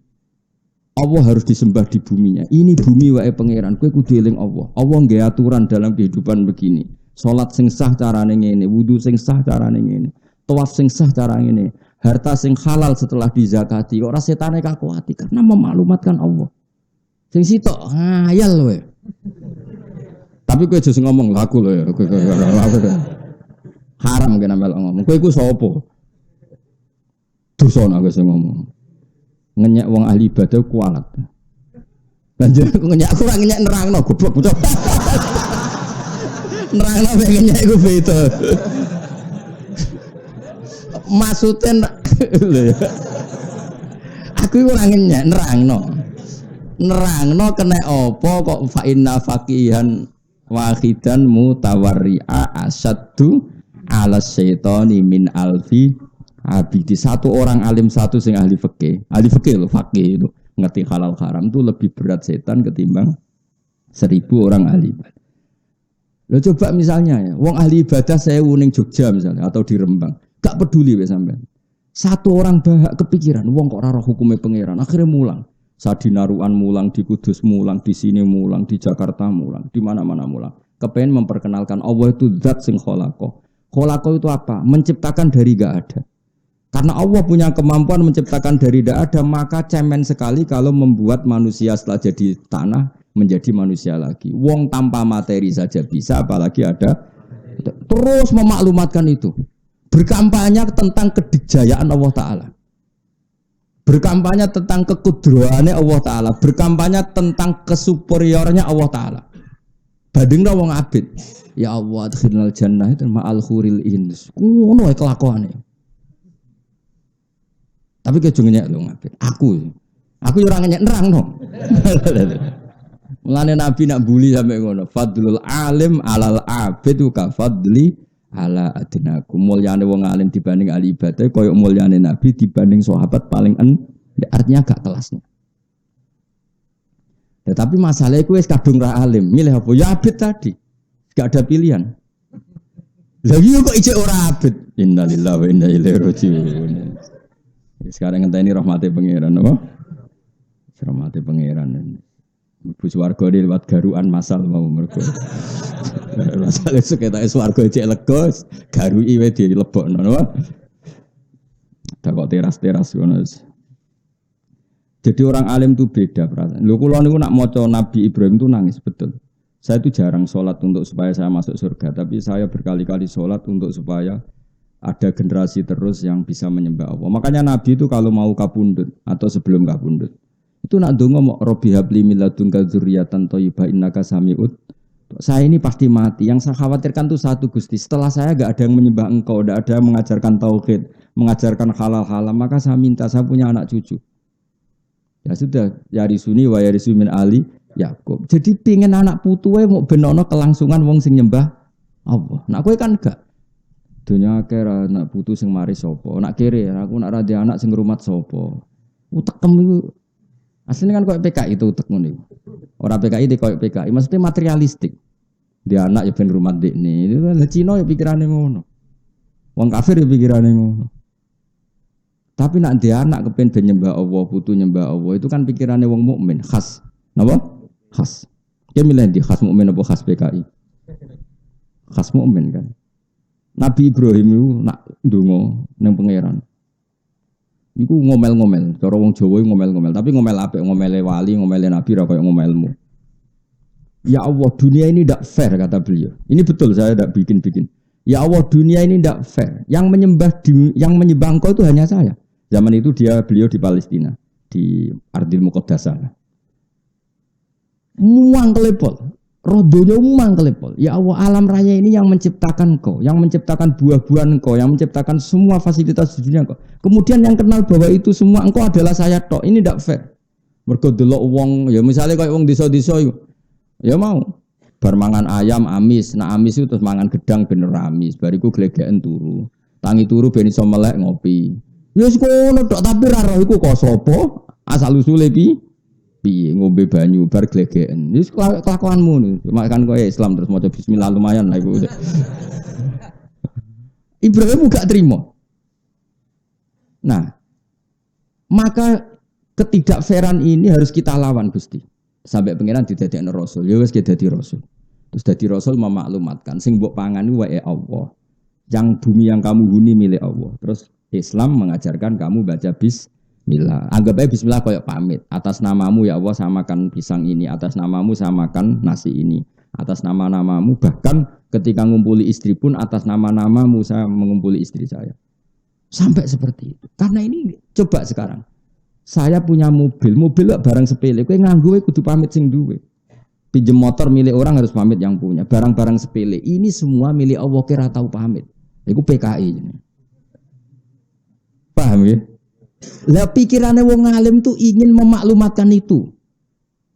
Allah harus disembah di buminya. Ini bumi wae pangeran, kowe kudu eling Allah. Allah nggih aturan dalam kehidupan begini. Salat sing sah carane ngene, wudu sing sah carane ngene, tawaf sing sah carane ngene. Harta sing halal setelah dizakati, ora setane kakuati karena memaklumatkan Allah. Sing sitok ngayal kowe. Tapi kowe aja ngomong laku lho ya, haram kena melok ngomong. Kowe iku sapa? Dosa nek sing ngomong. Ngenyek wong ahli ibadah kualat. Banjur aku ngenyek aku ora ngenyek nerangno goblok bocah. Nerangno mek ngenyek iku beda. Maksudnya aku ora ngenyek nerangno kena apa kok fa inna faqihan wahidan mutawarri'a asaddu 'ala syaitani min alfi abidi. Satu orang alim satu sing ahli fikih lho, faqih itu ngerti halal haram itu lebih berat setan ketimbang 1000 orang ahli ibadah. Lo coba misalnya ya, wong ahli ibadah 1000 ning Jogja misalnya atau di Rembang, gak peduli wis sampean. Satu orang bahak kepikiran, wong kok ora roh hukume pangeran, akhirnya mulang. Sadinaruan mulang, di Kudus mulang, di sini mulang, di Jakarta mulang, di mana-mana mulang. Kepengen memperkenalkan Allah itu zat sing kholaqah. Kholaqah itu apa? Menciptakan dari gak ada. Karena Allah punya kemampuan menciptakan dari tidak ada, maka cemen sekali kalau membuat manusia setelah jadi tanah menjadi manusia lagi. Wong tanpa materi saja bisa, apalagi ada. Terus memaklumatkan itu. Berkampanye tentang kedikjayaan Allah Ta'ala. Berkampanye tentang kekudraannya Allah Ta'ala. Berkampanye tentang kesuperiornya Allah Ta'ala. Bandingna wong abid. Ya Allah, adkhilnal jannah itu ma'al khuril ins. Ngono kelakuane. Tapi kejo ngenyek lho ngabid. Aku yo ora ngenyek nerangno. Mulane Nabi nak bully sampe ngono. Fadlul alim alal abid ka fadli ala adnakum. Mulyane wong alim dibanding ahli ibadah koyo mulyane Nabi dibanding sahabat paling artinya gak kelasnya. Tetapi masalahnya kowe wis kadung ra alim, milih apa? Ya abid tadi. Gak ada pilihan. Lah iya kok ijek ora abid. Innalillahi wa inna ilaihi raji'un. Sekarang ngenteni rahmate pangeran apa? Rahmate pangeran. Bu swarga lewat garuan masal mau mergo. Masale seketak swarga ijek lega, garui wae dilebokno apa? Ada kok teras-teras ngono. Jadi orang alim itu beda perasaan. Lho kula niku nak maca Nabi Ibrahim itu nangis betul. Saya itu jarang sholat untuk supaya saya masuk surga, tapi saya berkali-kali sholat untuk supaya ada generasi terus yang bisa menyembah Allah. Makanya Nabi itu kalau mau kapundhut atau sebelum kapundhut, itu nak donga mau Robbi habli min ladunka dzurriyyatan thayyibah innaka sami'ud. Saya ini pasti mati. Yang saya khawatirkan itu satu Gusti. Setelah saya enggak ada yang menyembah Engkau, enggak ada yang mengajarkan tauhid, mengajarkan halal-halal, maka saya minta saya punya anak cucu. Ya sudah, yarisuni wa yarisu min ali Yakub. Jadi pingin anak putuwe mau benono kelangsungan wong sing nyembah Allah. Nak kowe kan gak. Dunya akeh anak putu sing mari sapa. Nak kere aku nak ra anak sing ngrumat sapa. Utekem iku asline kan koyo PKI itu utek ngono iku. Ora PKI iki koyo PKI, maksudnya materialistik. Dia anak ya ben rumat dekne. Itu kan Cina ya pikirane ngono. Wong kafir ya pikirane ngono. Tapi nak dia anak kepen ben nyembah Allah, putu nyembah Allah, itu kan pikirannya wong mukmin khas. Napa? Khas. Dia milih di khas mukmin apa khas PKI? Khas mukmin kan. Nabi Ibrahim itu nak ndonga ning pangeran. Iku ngomel-ngomel, cara wong Jawa ngomel-ngomel, tapi ngomel apik, ngomele wali, ngomele nabi ra koyo ngomelmu. Ya Allah, dunia ini tidak fair kata beliau. Ini betul, saya tidak bikin-bikin. Ya Allah, dunia ini tidak fair. Yang menyembah Engkau itu hanya saya. Zaman itu beliau di Palestina, di Ardil Muqaddasah. Muang kelepol, rodonya muang kelepol. Ya Allah, alam raya ini yang menciptakan Engkau, yang menciptakan buah-buahan Engkau, yang menciptakan semua fasilitas di dunia Engkau. Kemudian yang kenal bahwa itu semua Engkau adalah saya tok. Ini tidak fair. Mergo delok wong, ya misalnya kayak wong desa-desa itu, ya mau bar mangan ayam amis, nah amis itu terus mangan gedang bener amis, bariku glegeken turu. Tangi turu ben iso melek ngopi. Ya wis ngono tok, tapi ra roh iku kok sapa? Asal usule piye ngombe banyu bar glegeken. Wis kelakuanmu nih. Makan kowe Islam terus maca bismillah lumayan lah iku. Ibrahim gak terima. Nah, maka ketidakfairan ini harus kita lawan Gusti. Sampai pangeran didadekno rasul. Ya wis dadi rasul. Terus dadi rasul memaklumatkan sing mbok pangani wae Allah. Yang bumi yang kamu huni milik Allah. Terus Islam mengajarkan kamu baca bismillah. Anggap aja bismillah kayak pamit. Atas namamu ya Allah samakan pisang ini. Atas namamu samakan nasi ini. Atas nama-namamu bahkan ketika ngumpuli istri pun atas nama-namamu saya mengumpuli istri saya. Sampai seperti itu. Karena ini coba sekarang. Saya punya mobil barang sepele. Kowe nganggo kudu pamit sing duwe. Pinjem motor milik orang harus pamit yang punya. Barang-barang sepele ini semua milik Allah kira tahu pamit. Iku PKI. Paham ya? Lah pikirannya wong alim tuh ingin memaklumatkan itu.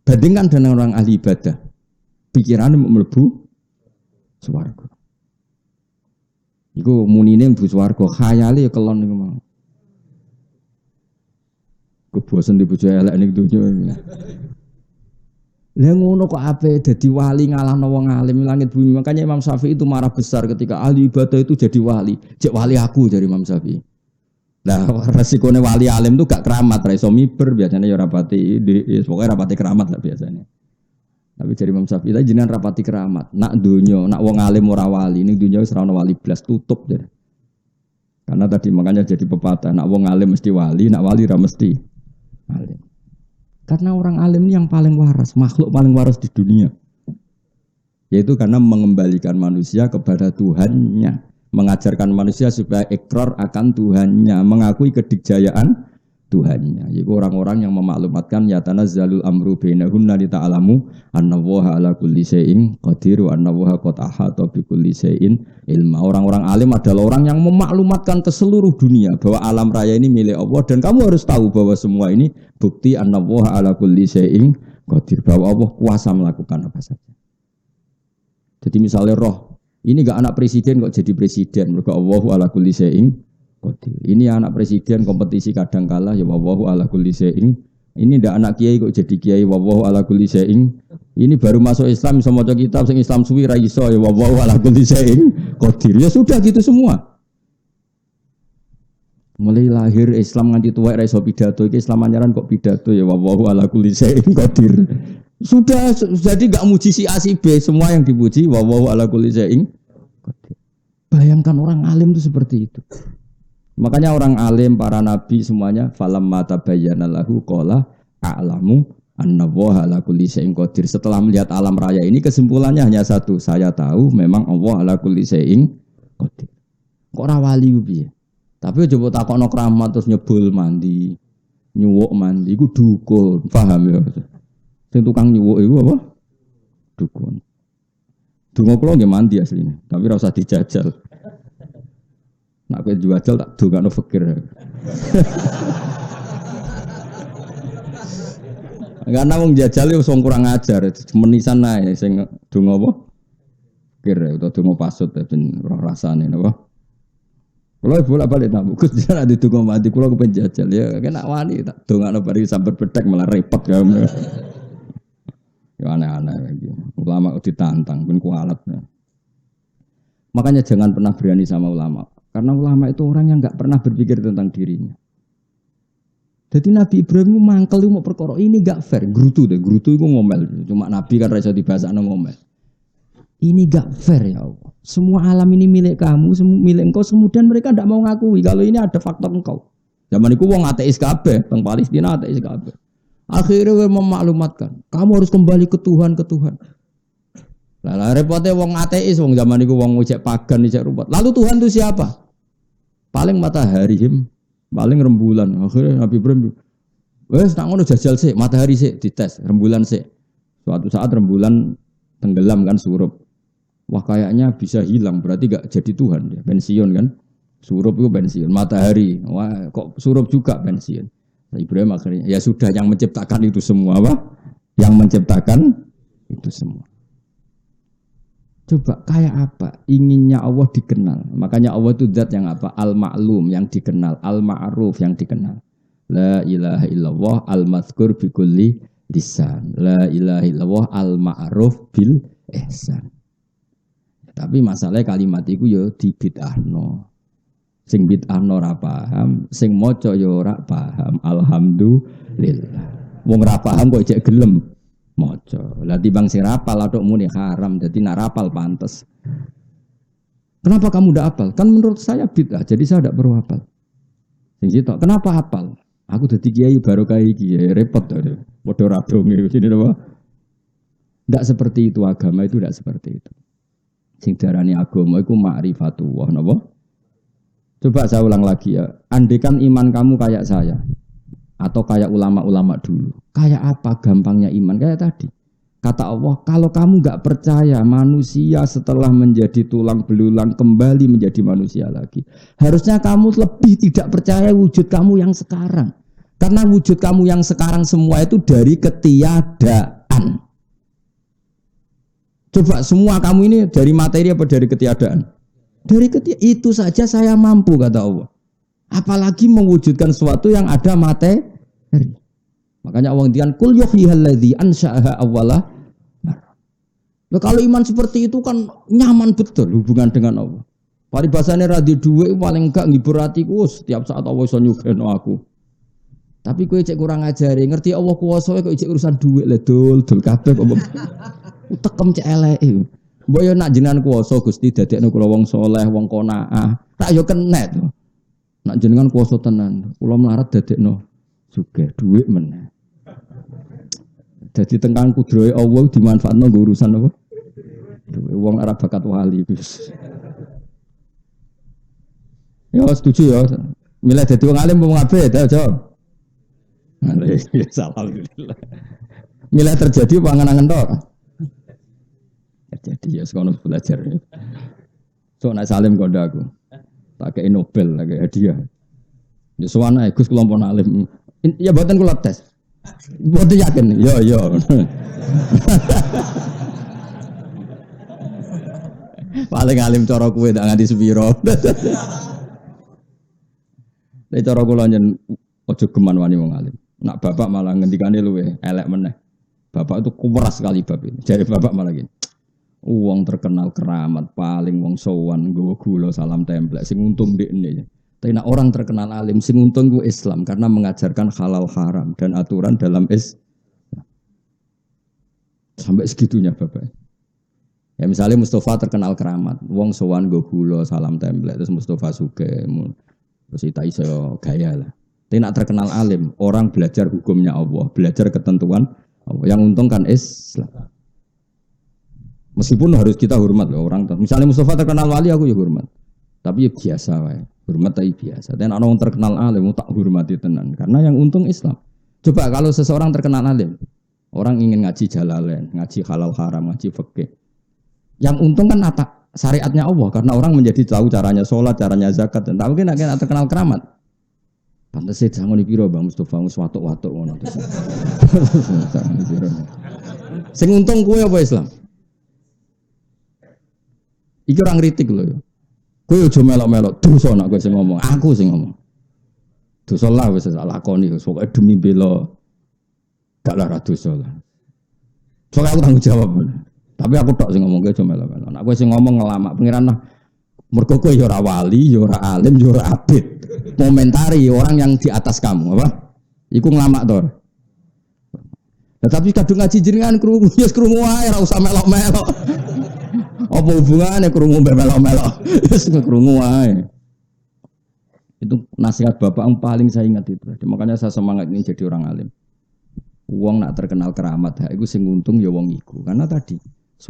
Bandingkan dengan orang ahli ibadah. Pikirannya mlebu swarga. Iku munine mlebu swarga, khayale ya kelon niku mau. Kebosan di bojo elek ning donya. Lah ngono kok ape dadi wali ngalahno wong alim langit bumi. Makanya Imam Syafi'i itu marah besar ketika ahli ibadah itu jadi wali. Cek wali aku dari Imam Syafi'i. Nah, resikonya wali alim itu gak keramat, ra iso miber biasanya ya rapati pokoknya rapati keramat lah biasanya. Tapi dari Imam Syafi'i lah jenengan rapati keramat. Nak donya, nak wong alim ora wali, ning donya wis ora ono wali blas tutup jadi. Karena tadi makanya jadi pepatah, nak wong alim mesti wali, nak wali ra mesti alim. Karena orang alim ini yang paling waras, makhluk paling waras di dunia. Yaitu karena mengembalikan manusia kepada Tuhannya. Mengajarkan manusia supaya ikrar akan Tuhannya, mengakui kedikjayaan Tuhannya. Yaitu orang-orang yang memaklumatkan ya tanazzalul amru bainahunna li ta'lamu annallaha ala kulli syai'in qadir wa annallaha qad ahata bi kulli syai'in ilma. Orang-orang alim adalah orang yang memaklumatkan ke seluruh dunia bahwa alam raya ini milik Allah dan kamu harus tahu bahwa semua ini bukti annallaha ala kulli syai'in qadir, bahwa Allah kuasa melakukan apa saja. Jadi misalnya roh, ini gak anak presiden kok jadi presiden, mergo Allahu ala kulli syai'in qadir. Ini anak presiden kompetisi kadang kalah ya wallahu ala kulli syai'in. Ini ndak anak kiai kok jadi kiai wallahu ala kulli syai'in. Ini baru masuk Islam iso maca kitab sing Islam suwi ra iso ya wallahu ala kulli syai'in qadir. Ya sudah gitu semua. Mulai lahir Islam nganti tuwek ra iso pidato iki Islam anyaran kok pidato ya wallahu ala kulli syai'in qadir. Sudah jadi enggak muji si A si B, semua yang dipuji wallahu ala kulli syai'in qadir. Bayangkan orang alim itu seperti itu. Makanya orang alim, para nabi semuanya falamma tabayyana lahu qala a'lamu annallaha ala kulli syai'in qadir. Setelah melihat alam raya ini kesimpulannya hanya satu, saya tahu memang Allah ala kulli syai'in qadir. Kok ora wali piye? Tapi coba takokno keramat terus nyebul mandi, nyuwuk mandi iku dukun, paham ya? Sing tukang nyuwuk iku apa? Dukun. Donga kula nggih mandi asline, tapi ora usah dijajal. Nak kowe jual tak dongakno fakir. Karena wong jajal yo wong kurang ajar, menisan ae sing donga apa? Fakir utawa donga pasut ben roh rasane napa. Kula bolak-balik tak Gus jan ade donga mati kula kepen jajal ya kena wani tak dongakno bari sambat bedhek malah repot ya. Ya aneh-aneh iki. Ulama ditantang ben kualat. Makanya jangan pernah berani sama ulama. Karena ulama itu orang yang enggak pernah berpikir tentang dirinya. Jadi Nabi Ibrahim itu mangkel mau perkara ini enggak fair. Grutu itu ngomel. Cuma Nabi kan rasa dibahasana ngomel. Ini enggak fair ya Allah. Semua alam ini milik kamu, milik engkau. Kemudian mereka enggak mau ngakui kalau ini ada faktor engkau. Zaman itu wong ateis kabeh, teng Palestina ateis kabeh. Akhirnya memaklumatkan, kamu harus kembali ke Tuhan, ke Tuhan. Lah repotnya wong ateis, wong zaman itu wong ujek pagan, ujek rupat. Lalu Tuhan itu siapa? Paling matahari, paling rembulan. Akhirnya Nabi Ibrahim, wes nak ngono jajal sih, matahari sih dites, rembulan sih. Suatu saat rembulan tenggelam kan surup. Wah kayaknya bisa hilang, berarti gak jadi Tuhan ya, pensiun kan. Surup itu pensiun, matahari, wah kok surup juga pensiun. Nah, Ibrahim akhirnya, ya sudah yang menciptakan itu semua, apa? Yang menciptakan itu semua. Coba kayak apa? Inginnya Allah dikenal. Makanya Allah itu zat yang apa? Al-ma'lum yang dikenal, al-ma'ruf yang dikenal. La ilaha illallah al-mazkur bi kulli lisan. La ilaha illallah al-ma'ruf bil ihsan. Tapi masalahnya kalimat itu ya dibid'ahno. Sing bid'ahno ora paham, sing maca ya ora paham. Alhamdulillah. Wong ora paham kok jek gelem maca. Lah timbang sing rapal atok muni haram, dadi nak rapal pantes. Kenapa kamu ndak hafal? Kan menurut saya bid'ah, jadi saya ndak perlu hafal. Sing sitok, kenapa hafal? Aku dadi kiai barokah iki, ya repot to. Padha radonge sini apa? Ndak seperti itu agama itu ndak seperti itu. Sing darani agama iku ma'rifatullah napa? Coba saya ulang lagi ya. Andaikan iman kamu kayak saya atau kayak ulama-ulama dulu. Kayak apa gampangnya iman? Kayak tadi. Kata Allah, kalau kamu enggak percaya manusia setelah menjadi tulang belulang kembali menjadi manusia lagi. Harusnya kamu lebih tidak percaya wujud kamu yang sekarang. Karena wujud kamu yang sekarang semua itu dari ketiadaan. Coba semua kamu ini dari materi apa dari ketiadaan? Dari ketiadaan. Itu saja saya mampu kata Allah. Apalagi mewujudkan sesuatu yang ada materi. Makanya Allah ngendikan kul yuhyihal ansha'aha awwala. Nah, kalau iman seperti itu kan nyaman betul hubungan dengan Allah. Paribasane ra di dhuwit paling enggak ngibur atiku setiap saat Allah iso nyugeno aku. Tapi kowe cek kurang ajare, ngerti Allah kuwasa kok cek urusan dhuwit le dul kabeh kok. Tekem cek eleke. Mbok yo nak jenengan kuwasa Gusti dadekno kula wong saleh, wong qanaah. Tak yo kenet. Nak jenengan kuwasa tenan, kula melarat dadekno sugih dhuwit meneh. Jadi tengkang kudrohe Allah dimanfaatno nggo urusan apa? Wong ora bakat wali wis. Ya setuju ya. Milih dadi wong alim wong apik ta, Jawab. Alhamdulillah. Milih terjadi panganangan tok. Terjadi ya sekono belajar. So nak salim kode aku. Tak kayak Nobel, tak kayak hadiah. Ya suwana Gus kelompok alim. Ya buatan kula tes. Buatan yakin. Yo. Paling alim cara kowe tak nganti sepiro. Nek cara kula nyen aja geman wani wong alim. Nak bapak malah ngendikane luwe elek meneh. Bapak itu kuweras sekali bab ini. Jadi bapak malah gini. Wong terkenal keramat paling wong sowan nggawa gula salam templek sing untung ndekne. Tapi nak orang terkenal alim sing untung ku Islam karena mengajarkan halal haram dan aturan dalam sampai segitunya bapak. Ya misalnya Mustafa terkenal keramat, wong sowan nggawa gula salam templek terus Mustafa sugih terus ita iso gaya lah. Tapi nak terkenal alim, orang belajar hukumnya Allah, belajar ketentuan Allah. Yang untung kan Islam. Meskipun harus kita hormat loh orang. Misalnya Mustafa terkenal wali, aku ya hormat. Tapi ya biasa wae. Hormat tapi biasa. Dan orang terkenal alim tak hormati tenan. Karena yang untung Islam. Coba kalau seseorang terkenal alim, orang ingin ngaji jalalain, ngaji halal haram, ngaji fikih. Yang untung kan syariatnya Allah. Karena orang menjadi tahu caranya sholat, caranya zakat. Dan tak mungkin akhirnya terkenal keramat. Pantes sih jangan dipiro Bang Mustafa watuk-watuk ngono. Sing untung kowe apa Islam? Iki orang kritik lho. Kowe aja melok-melok dosa nek kowe sing ngomong, aku sing ngomong. Dosa lah wis tak lakoni pokoke demi bela gak lara dosa lah. Soale aku tanggung jawab. Tapi aku tok sing ngomong kowe aja melok-melok. Nek kowe sing ngomong ngelamak pengiran lah. Mergo kowe ya ora wali, ya ora alim, ya ora abid. Komentari orang yang di atas kamu apa? Iku ngelamak to. Nah, tapi kadung ngaji jenengan krungu, ya krungu wae ora usah melok-melok. Apa hubungannya krungu melok-melok? Wis krungu wae. Itu nasihat bapak yang paling saya ingat itu. Makanya saya semangat ini jadi orang alim. Wong nak terkenal keramat, iku sing untung ya wong iku. Karena tadi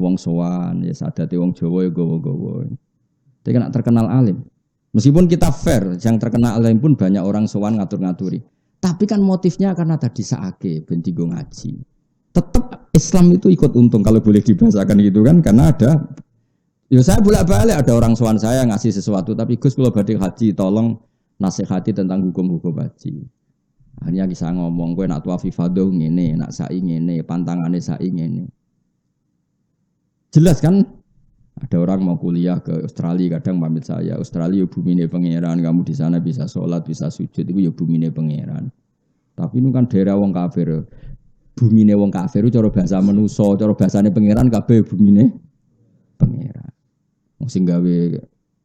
wong sowan ya sadate wong Jawa ya gowo-gowo. Tapi nak terkenal alim. Meskipun kita fair, yang terkenal alim pun banyak orang sowan ngatur-ngaturi. Tapi kan motifnya karena tadi saake ben digo ngaji. Tetap Islam itu ikut untung kalau boleh dibahasakan gitu kan karena ada. Ya saya bolak-balik ada orang sowan saya ngasih sesuatu tapi Gus kalau badhe haji tolong nasihati tentang hukum-hukum haji. Akhirnya bisa ngomong kowe nak tuafi fardhu ngene, nak sa'i ngene, pantangane sa'i ngene. Jelas kan? Ada orang mau kuliah ke Australia kadang pamit saya, Australia bumine pangeran, kamu di sana bisa sholat, bisa sujud itu ya bumine pangeran. Tapi ini kan daerah wong kafir. Bumine wong kafir itu cara bahasa manusa, cara bahasane pangeran kabeh bumine pangeran. Sing gawe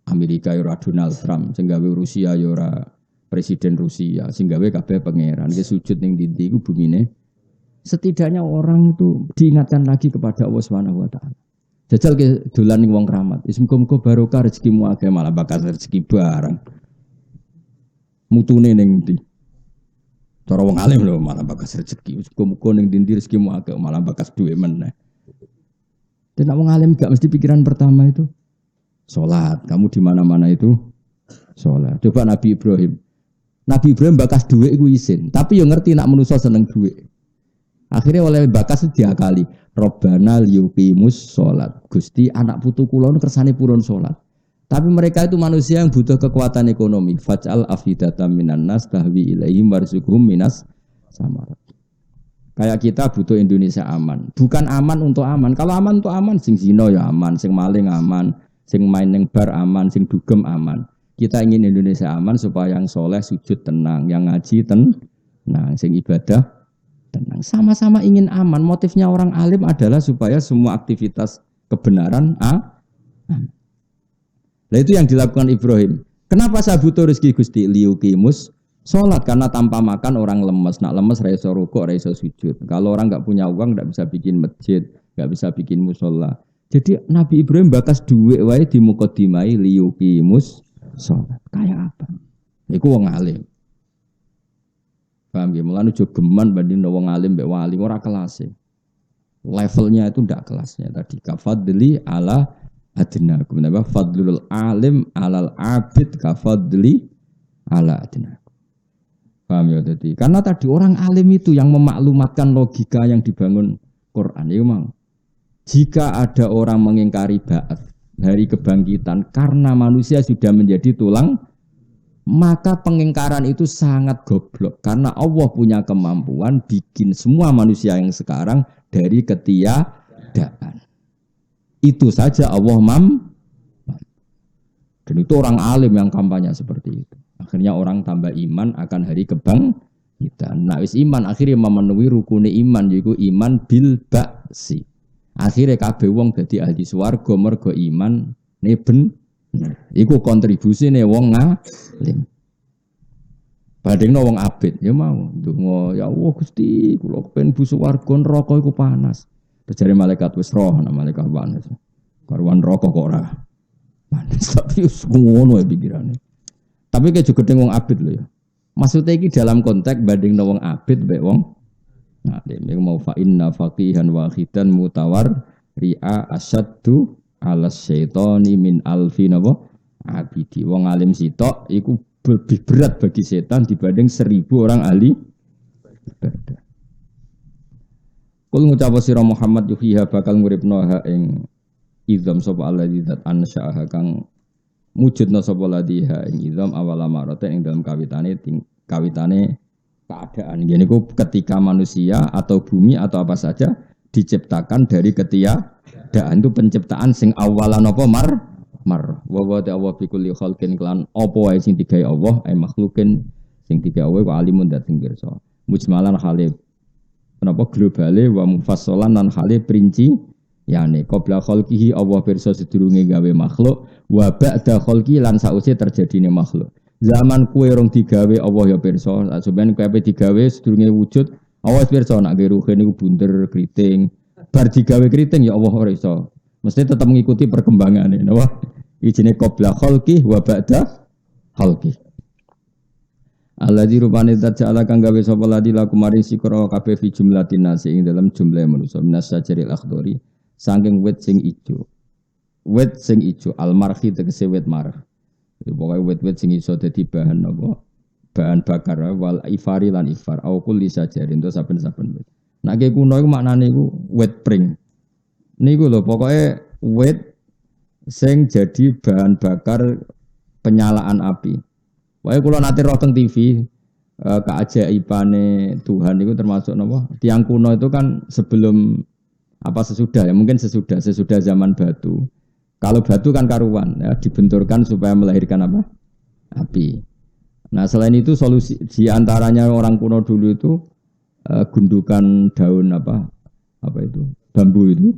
Amerika ya ora Donald Trump, sing gawe Rusia ya ora presiden Rusia, sing gawe kabeh pangeran. Ki sujud ning ndi iku bumine. Setidaknya orang itu diingatkan lagi kepada Allah Subhanahu wa taala. Jajal ke dolan ning wong keramat. Wis muga-muga barokah rezekimu akeh malah bakas rezeki barang. Mutune ning ndi? Cara wong alim lho malah bakas rezeki. Muga-muga ning ndi rezekimu akeh malah bakas duwe meneh. Dan wong alim gak mesti pikiran pertama itu salat. Kamu di mana-mana itu salat. Coba Nabi Ibrahim. Nabi Ibrahim bakas duit iku isin, tapi yo ngerti nak manusa seneng duit. Akhirnya oleh bakas diakali. Robbana liyuqimus sholat. Gusti anak putu kula nu kersane purun sholat. Tapi mereka itu manusia yang butuh kekuatan ekonomi. Faj'al afidatan minan nas tahwi ilaihim warzuqhum minas samarat. Kayak kita butuh Indonesia aman. Bukan aman untuk aman. Kalau aman untuk aman, sing zina ya aman, sing maling aman, sing main ning bar aman, sing dugem aman. Kita ingin Indonesia aman supaya yang soleh sujud tenang, yang ngaji tenang, sing ibadah tenang. Sama-sama ingin aman. Motifnya orang alim adalah supaya semua aktivitas kebenaran aman. Nah itu yang dilakukan Ibrahim. Kenapa saya butuh rezeki Gusti? Liyuqimus sholat. Karena tanpa makan orang lemes. Nak lemes raiso rukuk, raiso sujud. Kalau orang nggak punya uang nggak bisa bikin masjid, nggak bisa bikin musola. Jadi Nabi Ibrahim bakas duit wae di muqaddimai liyuqimus sholat. Kayak apa? Iku wong alim. Paham ya? Mulane aja geman banding wong alim mbek wali ora kelas. Levelnya itu ndak kelasnya tadi. Kafadli ala adnakum. Napa fadlul alim alal abid kafadli ala adnakum. Paham ya tadi. Karena tadi orang alim itu yang memaklumatkan logika yang dibangun Quran. Ya memang. Jika ada orang mengingkari ba'ats, hari kebangkitan karena manusia sudah menjadi tulang, maka pengingkaran itu sangat goblok. Karena Allah punya kemampuan bikin semua manusia yang sekarang dari ketiadaan. Itu saja Allah dan itu orang alim yang kampanye seperti itu. Akhirnya orang tambah iman akan hari kebangkitan. Nah, wis iman akhirnya memenuhi rukune iman yaitu iman bil ba'si. Akhirnya kabeh wong dadi ahli swarga mergo iman ne bener. Iku kontribusine wong ngalim. Badhengno wong abid ya mau ndonga ya Allah Gusti kula kepen bu swarga neraka iku panas. Terjare malaikat wis roh malaikat panas. Karuan neraka kok ora. Panas tapi wis ngono ya pikirane. Tapi kayak juga wong abid lho ya. Maksudnya iki dalam konteks bandingno wong abid mbek wong ngalim. Iku mau fa inna faqihan wahidan mutawar ri'a asyaddu ala syaitani min alfi napa abidi. Wong alim sitok iku lebih berat bagi setan dibanding 1000 orang ahli ibadah. Kul ngucap sira Muhammad yuhiha bakal nguripno ha ing izam sapa alladzi zat ansya'a kang mujudna sapa ladiha ing izam awala marate ing dalam kawitane keadaan. Gini ku ketika manusia atau bumi atau apa saja diciptakan dari ketiadaan itu penciptaan sing awalan apa mar wa Allah bi kulli khalqin kelan apa wae sing digawe Allah ay makhlukin sing digawe wa alimun dat sing pirsa mujmalan hale menapa globale wa mufassalan lan hale perinci yani qabla khalqihi Allah pirsa sedurunge gawe makhluk wa ba'da khalqi lan sause terjadine makhluk. Zaman kue rong digawe Allah ya pirsa, sampeyan kowe ape digawe sedurunge wujud, Allah pirsa nek ruhe niku bunder kriting. Bar digawe kriting ya Allah ora iso. Mesti tetap mengikuti perkembangane, napa? Ijine qabla khalqi wa ba'da khalqi. Alladzi rubane zat ja'ala kang gawe sapa ladi laku maring sikra kabeh fi jumlatin nasi ing dalam jumlah manusa minas sajaril akhdari saking wit sing ijo. Wit sing ijo al-marhi tegese wit marh. Pokoke wit-wit sing iso dadi bahan apa? Bahan bakar wal ifari lan ifar au kulli sajarin to saben-saben wit. Nek kuno iku maknane iku wit pring. Niku lho pokoke wit sing jadi bahan bakar penyalaan api. Pokoke kula nate roh teng TV keajaibane Tuhan itu termasuk napa? Tiang kuno itu kan sebelum apa sesudah ya mungkin sesudah zaman batu. Kalau batu kan karuan ya dibenturkan supaya melahirkan apa? Api. Nah, selain itu solusi di antaranya orang kuno dulu itu gundukan daun apa itu? Bambu itu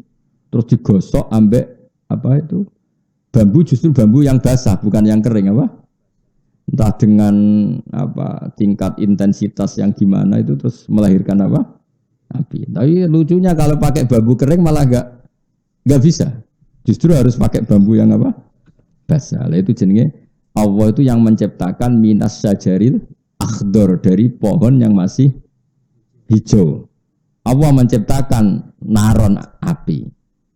terus digosok ambek apa itu? Bambu justru bambu yang basah bukan yang kering apa? Entah dengan apa tingkat intensitas yang gimana itu terus melahirkan apa? Api. Tapi lucunya kalau pakai bambu kering malah enggak bisa. Justru harus pakai bambu yang apa? Basah. Lah itu jenenge Allah itu yang menciptakan minas syajaril akhdar dari pohon yang masih hijau. Allah menciptakan naron api.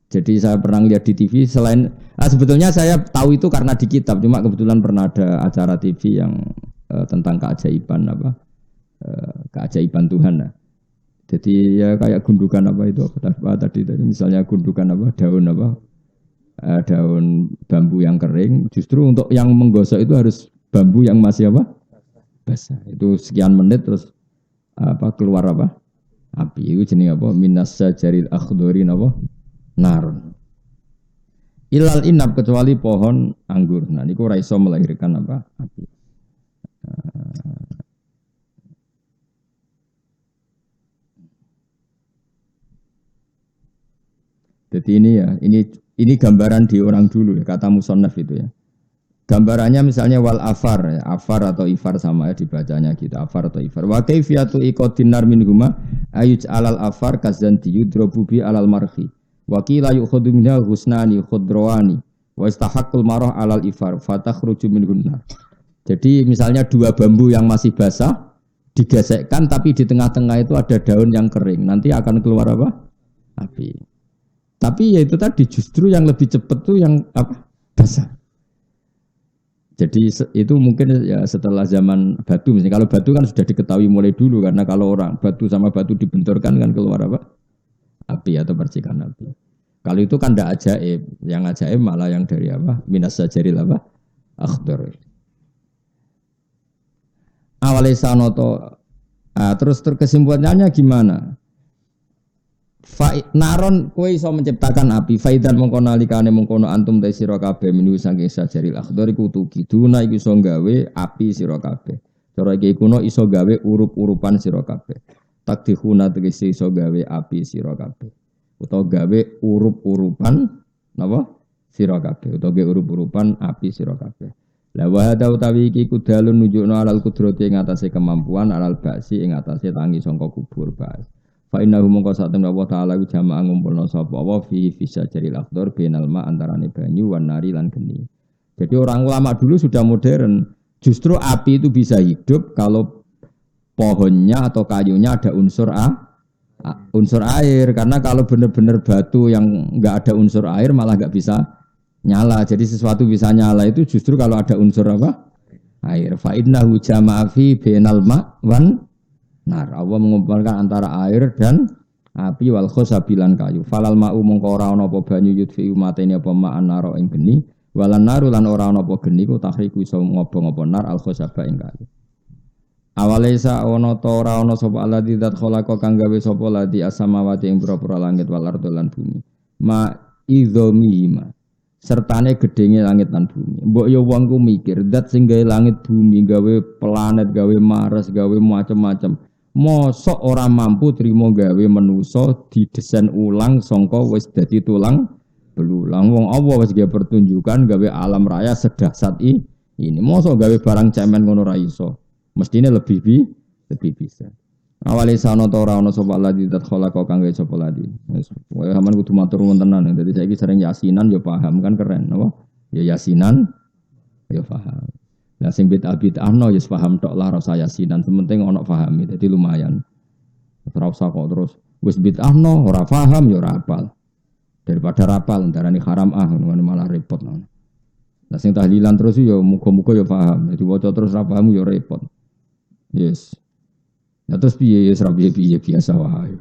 Jadi saya pernah lihat di TV selain sebetulnya saya tahu itu karena di kitab cuma kebetulan pernah ada acara TV yang tentang keajaiban apa? Keajaiban Tuhan lah. Jadi ya kayak gundukan apa itu apa tadi misalnya gundukan apa daun apa daun bambu yang kering justru untuk yang menggosok itu harus bambu yang masih apa basah itu sekian menit terus apa keluar apa api itu jenis apa minas sajaril akhdari apa narun ilal inab kecuali pohon anggur nah niku ora iso melahirkan apa api jadi ini ya ini gambaran di orang dulu ya, kata musannaf itu ya. Gambarannya misalnya wal afar, ya, afar atau ifar sama ya dibacanya gitu, afar atau ifar. Wa kaifiyatu iqadin nar minhuma ayuj alal afar kazanti yudrobu bi alal marhi. Wa qila yukhadhu minha husnani khudrawani wa istahaqqul marah alal ifar fatakhruju minhun nar. Jadi misalnya dua bambu yang masih basah digesekkan tapi di tengah-tengah itu ada daun yang kering. Nanti akan keluar apa? Api. Tapi ya itu tadi justru yang lebih cepat tuh yang apa? Basah. Jadi itu mungkin ya setelah zaman batu. Misalnya kalau batu kan sudah diketahui mulai dulu karena kalau orang batu sama batu dibenturkan kan keluar apa? Api atau percikan api. Kalau itu kan tidak ajaib. Yang ajaib malah yang dari apa? Minas sajaril apa? Akhdar. Awalnya sanoto. Terus kesimpulannya gimana? Naron kowe iso menciptakan api faidan mengkono alikane mengkono antum ta sira kabeh minu saking sajaril akhdar iku tukiduna iku iso gawe api sira kabeh. Cara iki kuno iso gawe urup-urupan sira kabeh. Takdihuna tegese iso gawe api sira kabeh. Utawa gawe urup-urupan napa? Sira kabeh utawa gawe urup-urupan api sira kabeh. La wa hada utawi iki kudalun nunjukno alal kudrati ing atase kemampuan alal ba'si ing atase tangi sangka kubur ba'as. Fa innahu mongko sak temne Allah taala ku jamaah ngumpulna sapa wa fi jaril akhdar bainal ma antarane banyu wan nari lan geni. Jadi orang ulama dulu sudah modern. Justru api itu bisa hidup kalau pohonnya atau kayunya ada unsur air karena kalau benar-benar batu yang enggak ada unsur air malah enggak bisa nyala. Jadi sesuatu bisa nyala itu justru kalau ada unsur apa? Air. Fa innahu jama'a fi bainal ma wan nar. Allah mengumpulkan antara air dan api wal khosabilan kayu. Falal ma'u mongko ora ana apa banyu yudfi matene apa ma'an naro ing geni. Walan naru lan ora ana apa geni ku tahriku iso ngobong apa nar al khosaba ing kayu. Awalesa ana ta ora ana sapa alladzi dzat khalaqa kang gawe sapa ladi asamawati ing pira-pira langit wal ardo lan bumi. Ma idzomihima. Sertane gedenge langit lan bumi. Mbok ya wong ku mikir zat sing gawe langit bumi, gawe planet, gawe Mars, gawe macam-macam. Mosok ora mampu trimo gawe manusa didesain ulang sangka wis dadi tulang belulang. Wong Allah wis gawe pertunjukan gawe alam raya sedahsyat ini. Mosok gawe barang cemen ngono ra iso. Mestine lebih bisa. Awale sana ta ora ana sapa ladi tat khalaqa kang gawe sapa ladi. Wis kowe aman kudu matur nuwun tenan. Dadi saiki sering yasinan ya paham kan keren apa? Ya yasinan ya paham. Nah sing bid'ah-bid'ahno ya paham tok lah rasa yasinan, sementing ana pahami. Dadi lumayan. Ora usah kok terus wis bid'ahno ora paham ya ora apal. Daripada rapal ndarani haram ngono malah repot. Nah sing tahlilan terus ya muga-muga ya paham. Dadi waca terus ora paham ya repot. Yes. Ya terus piye ya piye biasa wae.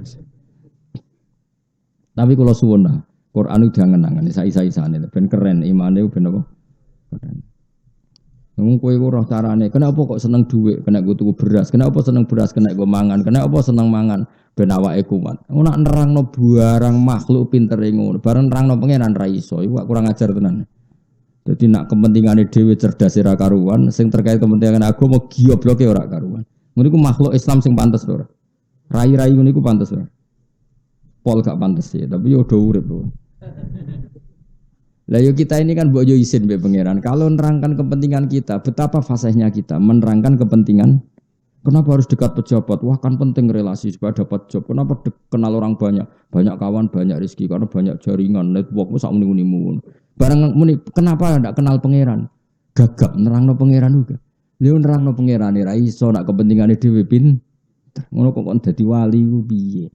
Tapi kalau suwun lah, Quran udah ngenangan isa-isane ben keren imane ben apa? Keren. Wong kowe ora carane, kenapa kok seneng dhuwit, kena go tuku beras, kenapa seneng beras, kena go mangan, kenapa seneng mangan ben awake kuat. Ora nerangno barang makhluk pintere ngono, bareng nerangno pangeran ra iso, iku kurang ajar tenan. Jadi nak kepentingane dhewe cerdas ora karuan, sing terkait kepentingan agama gobloke ora karuan. Ngono iku makhluk Islam sing pantes ora. Rai-rai ngono iku pantes ora. Pol gak pantes ya, tapi yo do urip lho. Lah yo kita ini kan mbok yo isin mbek pangeran. Kalau nerangkan kepentingan kita, betapa fasihnya kita menerangkan kepentingan. Kenapa harus dekat pejabat? Wah kan penting relasi supaya dapat job. Kenapa kenal orang banyak? Banyak kawan, banyak rezeki karena banyak jaringan, network sak muni-muni. Barang muni kenapa ndak kenal pangeran? Gagap nerangno pangeran juga. Lha nerangno pangeran ra iso nak kepentingane dhewe pin. Ngono kok dadi wali ku piye?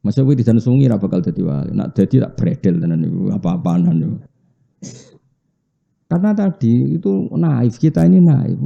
Masa kowe dijan sungi ra bakal dadi wali. Nak dadi tak bredel tenan niku apa-apaanan niku. Karena tadi itu naif, kita ini naif.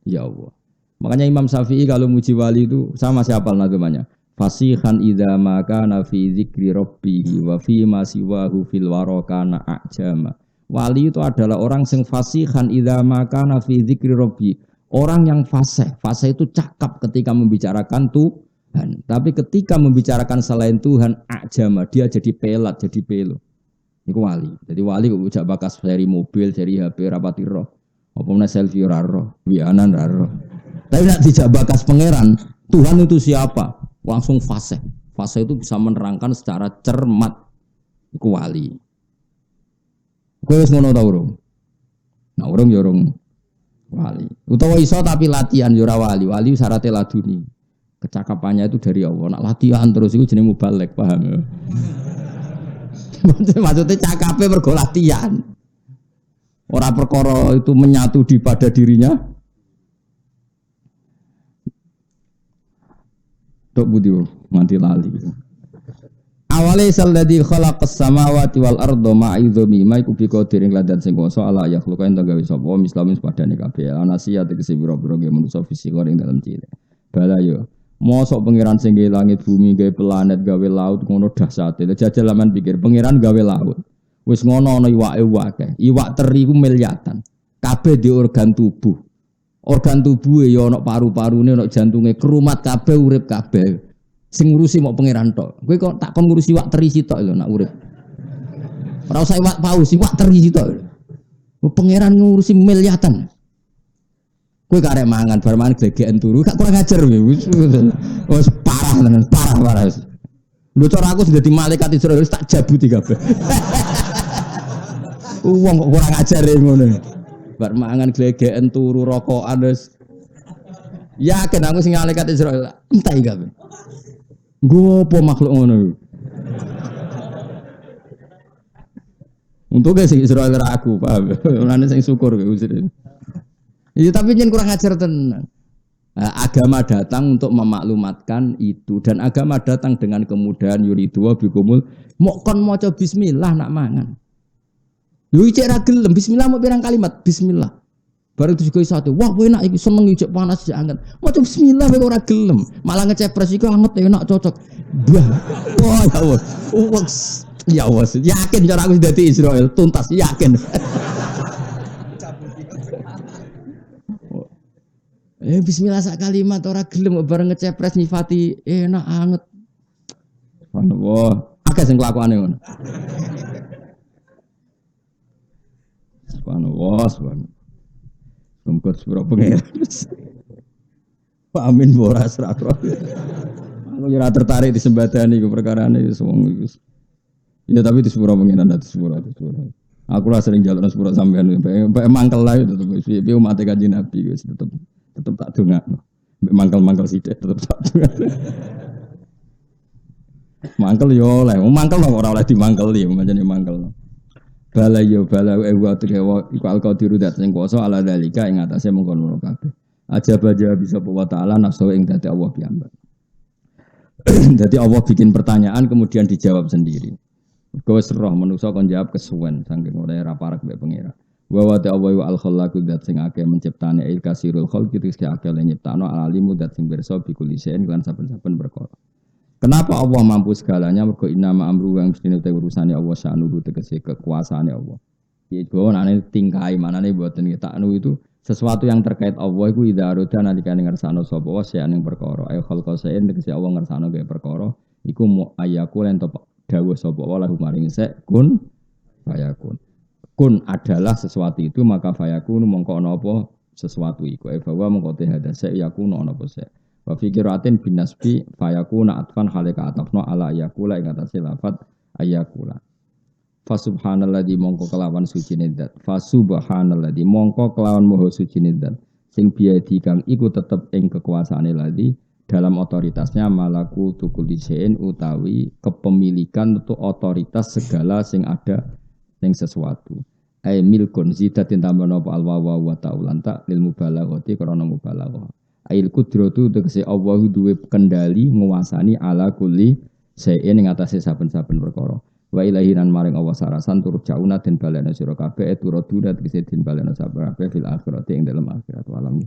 Ya Allah. Makanya Imam Syafi'i kalau muji wali itu sama siapa namanya? Fasihan idza ma kana fi dzikri rabbih wa fi ma siwahu fil warakana a'jama. Wali itu adalah orang sing fasihan idza ma kana fi dzikri rabbih. Orang yang fasih. Fasih itu cakap ketika membicarakan Tuhan. Tapi ketika membicarakan selain Tuhan, a'jama, dia jadi pelat, jadi pelo. Iku wali. Jadi wali kok ujak bakas dari mobil, dari HP rapati roh. Apa meneh selfie ora roh, wianan ora roh. Tapi nak dijak bakas pangeran, Tuhan itu siapa? Langsung fasih. Fasih itu bisa menerangkan secara cermat. Iku wali. Kowe wis ngono ta urung? Nah urung ya urung wali. Utawa iso tapi latihan ya ora wali. Wali syaratnya laduni. Kecakapannya itu dari Allah. Nak latihan terus iku jenenge mubalek, paham ya? Maksudnya cakape mergo latihan. Ora perkara itu menyatu di pada dirinya. Tok budi mati lali. Awal Walaisal ladzi khalaqas samawati wal arda ma'idhumi ma iku bi qadirin ladan sing kuwasa ala ya khluqa ento gawe sapa mislamin padane kabeh anasiya tegese pira-pira ge manusa fisik ing dalem cilik. Bala yo mosok pangeran sing gawe langit bumi gawe planet gawe laut ngono dahsate. Jajal laman pikir pangeran gawe laut. Wis ngono ana iwake akeh. Iwak teri ku miliatan. Kabeh di organ tubuh. Organ tubuhe ya ana paru-parune ana jantunge kerumat kabeh urip kabeh. Sing ngurusi mau pangeran tok. Kowe kok tak kon ngurusi iwak teri sitok lho nak urip. Ora usah iwak paus, iwak teri sitok. Pangeran ngurusi miliatan. Kowe karek mangan bar mangan glegeken turu, gak kurang ajar kowe. Wis parah tenan, parah. Lho cara aku sudah di malaikat Israil tak jabuti kabeh. Wong kok kurang ajar ngono. Bar mangan glegeken turu rokokan wis. Yakin aku sing malaikat Israil entai kabeh. Gopo makhluk ngono. Untuk sing Israil ra aku, paham. Ana sing syukur kowe. Iya tapi jangan kurang ajar tenan. Nah, agama datang untuk memaklumatkan itu dan agama datang dengan kemudahan yuridu wa bikumul mok kon maca bismillah nak mangan. Lu cek ra gelem bismillah mau pirang kalimat bismillah. Baru itu juga satu, wah enak iki seneng cek panas cek anget. Maca bismillah kowe ora gelem, malah ngecepres iku anget enak cocok. Bah. Wah ya Allah. Ya Allah, yakin cara aku dadi Israel tuntas yakin. Bismillah sak kalimat ora gelem bareng ngecepres nyifati enak anget. Subhanallah. Akeh sing kelakuane ngono. Subhanallah. Sungkut sepura pengeran. Pak Amin boras rakro. Aku ora tertarik di sembadani iku perkarane wong iku. Ya tapi di sepura pengeran di sepura. Aku lah sering jalan sepura sampean mangkel lah itu tetep umat Kanjeng Nabi wis tetep tak dongakno. Mangkel-mangkel sithik tetep tak dongakno. Mangkel yo oleh, mangkel ora oleh dimangkeli, pancen mangkel. Bala wa terewa iku al-qadiru dat sing kuwasa ala dalika ing atase mengkono kabeh. Aja bisa wa ta'ala nafsu ing dadi Allah piyambak. Jadi Allah bikin pertanyaan kemudian dijawab sendiri. Kowe roh manusa kon jawab kesuwen saking ora ra parek mbek pengira. Wa ta'ala wa al-khallaqu dat sing akeh menciptane il kasirul khalqi iki akeh nyiptakno alimu dat sing pirsa bikuli sen lan saben-saben perkara. Kenapa Allah mampu segalanya? Mergo inama amru yang mestine te urusane Allah sanuhu tegese kekuasaane Allah. Iku anane tingkai manane mboten taknu itu sesuatu yang terkait Allah iku idza arada nalikane ngersano sapa wa ing perkara. Ayo khalqa saen tegese Allah ngersano gawe perkara iku ayaku lan dawuh sapa wa lahu maring sek kun fayakun. Kun adalah sesuatu itu maka fayakun mongko ana apa sesuatu iku. Bahwa mongko te hadase yakun ana apa sek. Wa fikiratin bin nasbi fayakuna atfan halika atafna ala yakula ing atase lafat ayakula. Fa subhanalladzi mongko kelawan sucine zat. Fa subhanalladzi mongko kelawan maha sucine zat. Sing biadi kang iku tetep ing kekuasaane ladzi dalam otoritasnya malaku tukulisein utawi kepemilikan untuk otoritas segala sing ada ning sesuatu. Ai milkun zidatin tambana apa alwawa wa ta'ulanta lil mubalaghati krana mubalaghah. Ail kudratu tegese Allah duwe kendali nguasani ala kulli saen ing atase saben-saben perkara. Wa ilahiran maring Allah sarasan turut jauna den balena sira kabeh turut tegese den balena kabeh fil akhirati ing dalam akhirat alam.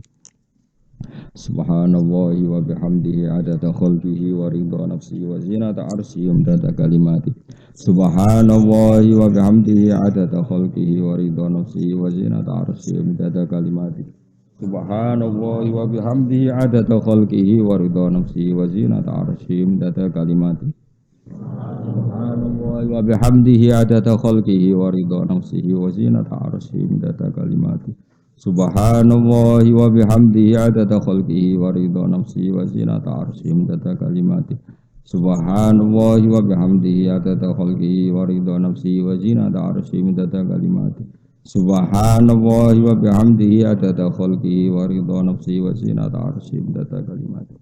Subhanallahi wa bihamdihi adada khalqihi wa ridha nafsihi wa zinata arsyihi umdada kalimati. Subhanallahi wa bihamdihi adada khalqihi wa ridha nafsihi wa zinata arsyihi umdada kalimati. Subhanallahi wa bihamdihi adada khalqihi wa ridha nafsihi wa zinata arsyihi umdada kalimati. Subhanallahi wa bihamdihi adada khalqihi wa ridha nafsihi wa zinata arsyihi umdada kalimati. Subhanallahi wa bihamdihi adada khalqihi wa ridha nafsihi wa zinata arsyihi umdada kalimati. Subhanallahi wa bihamdihi adada khalqihi wa ridha nafsihi wa zinata arsyihi umdada kalimati. Subhanallahi wa bihamdihi adada khalqihi wa ridha nafsihi wa zinata arsyihi umdada kalimati.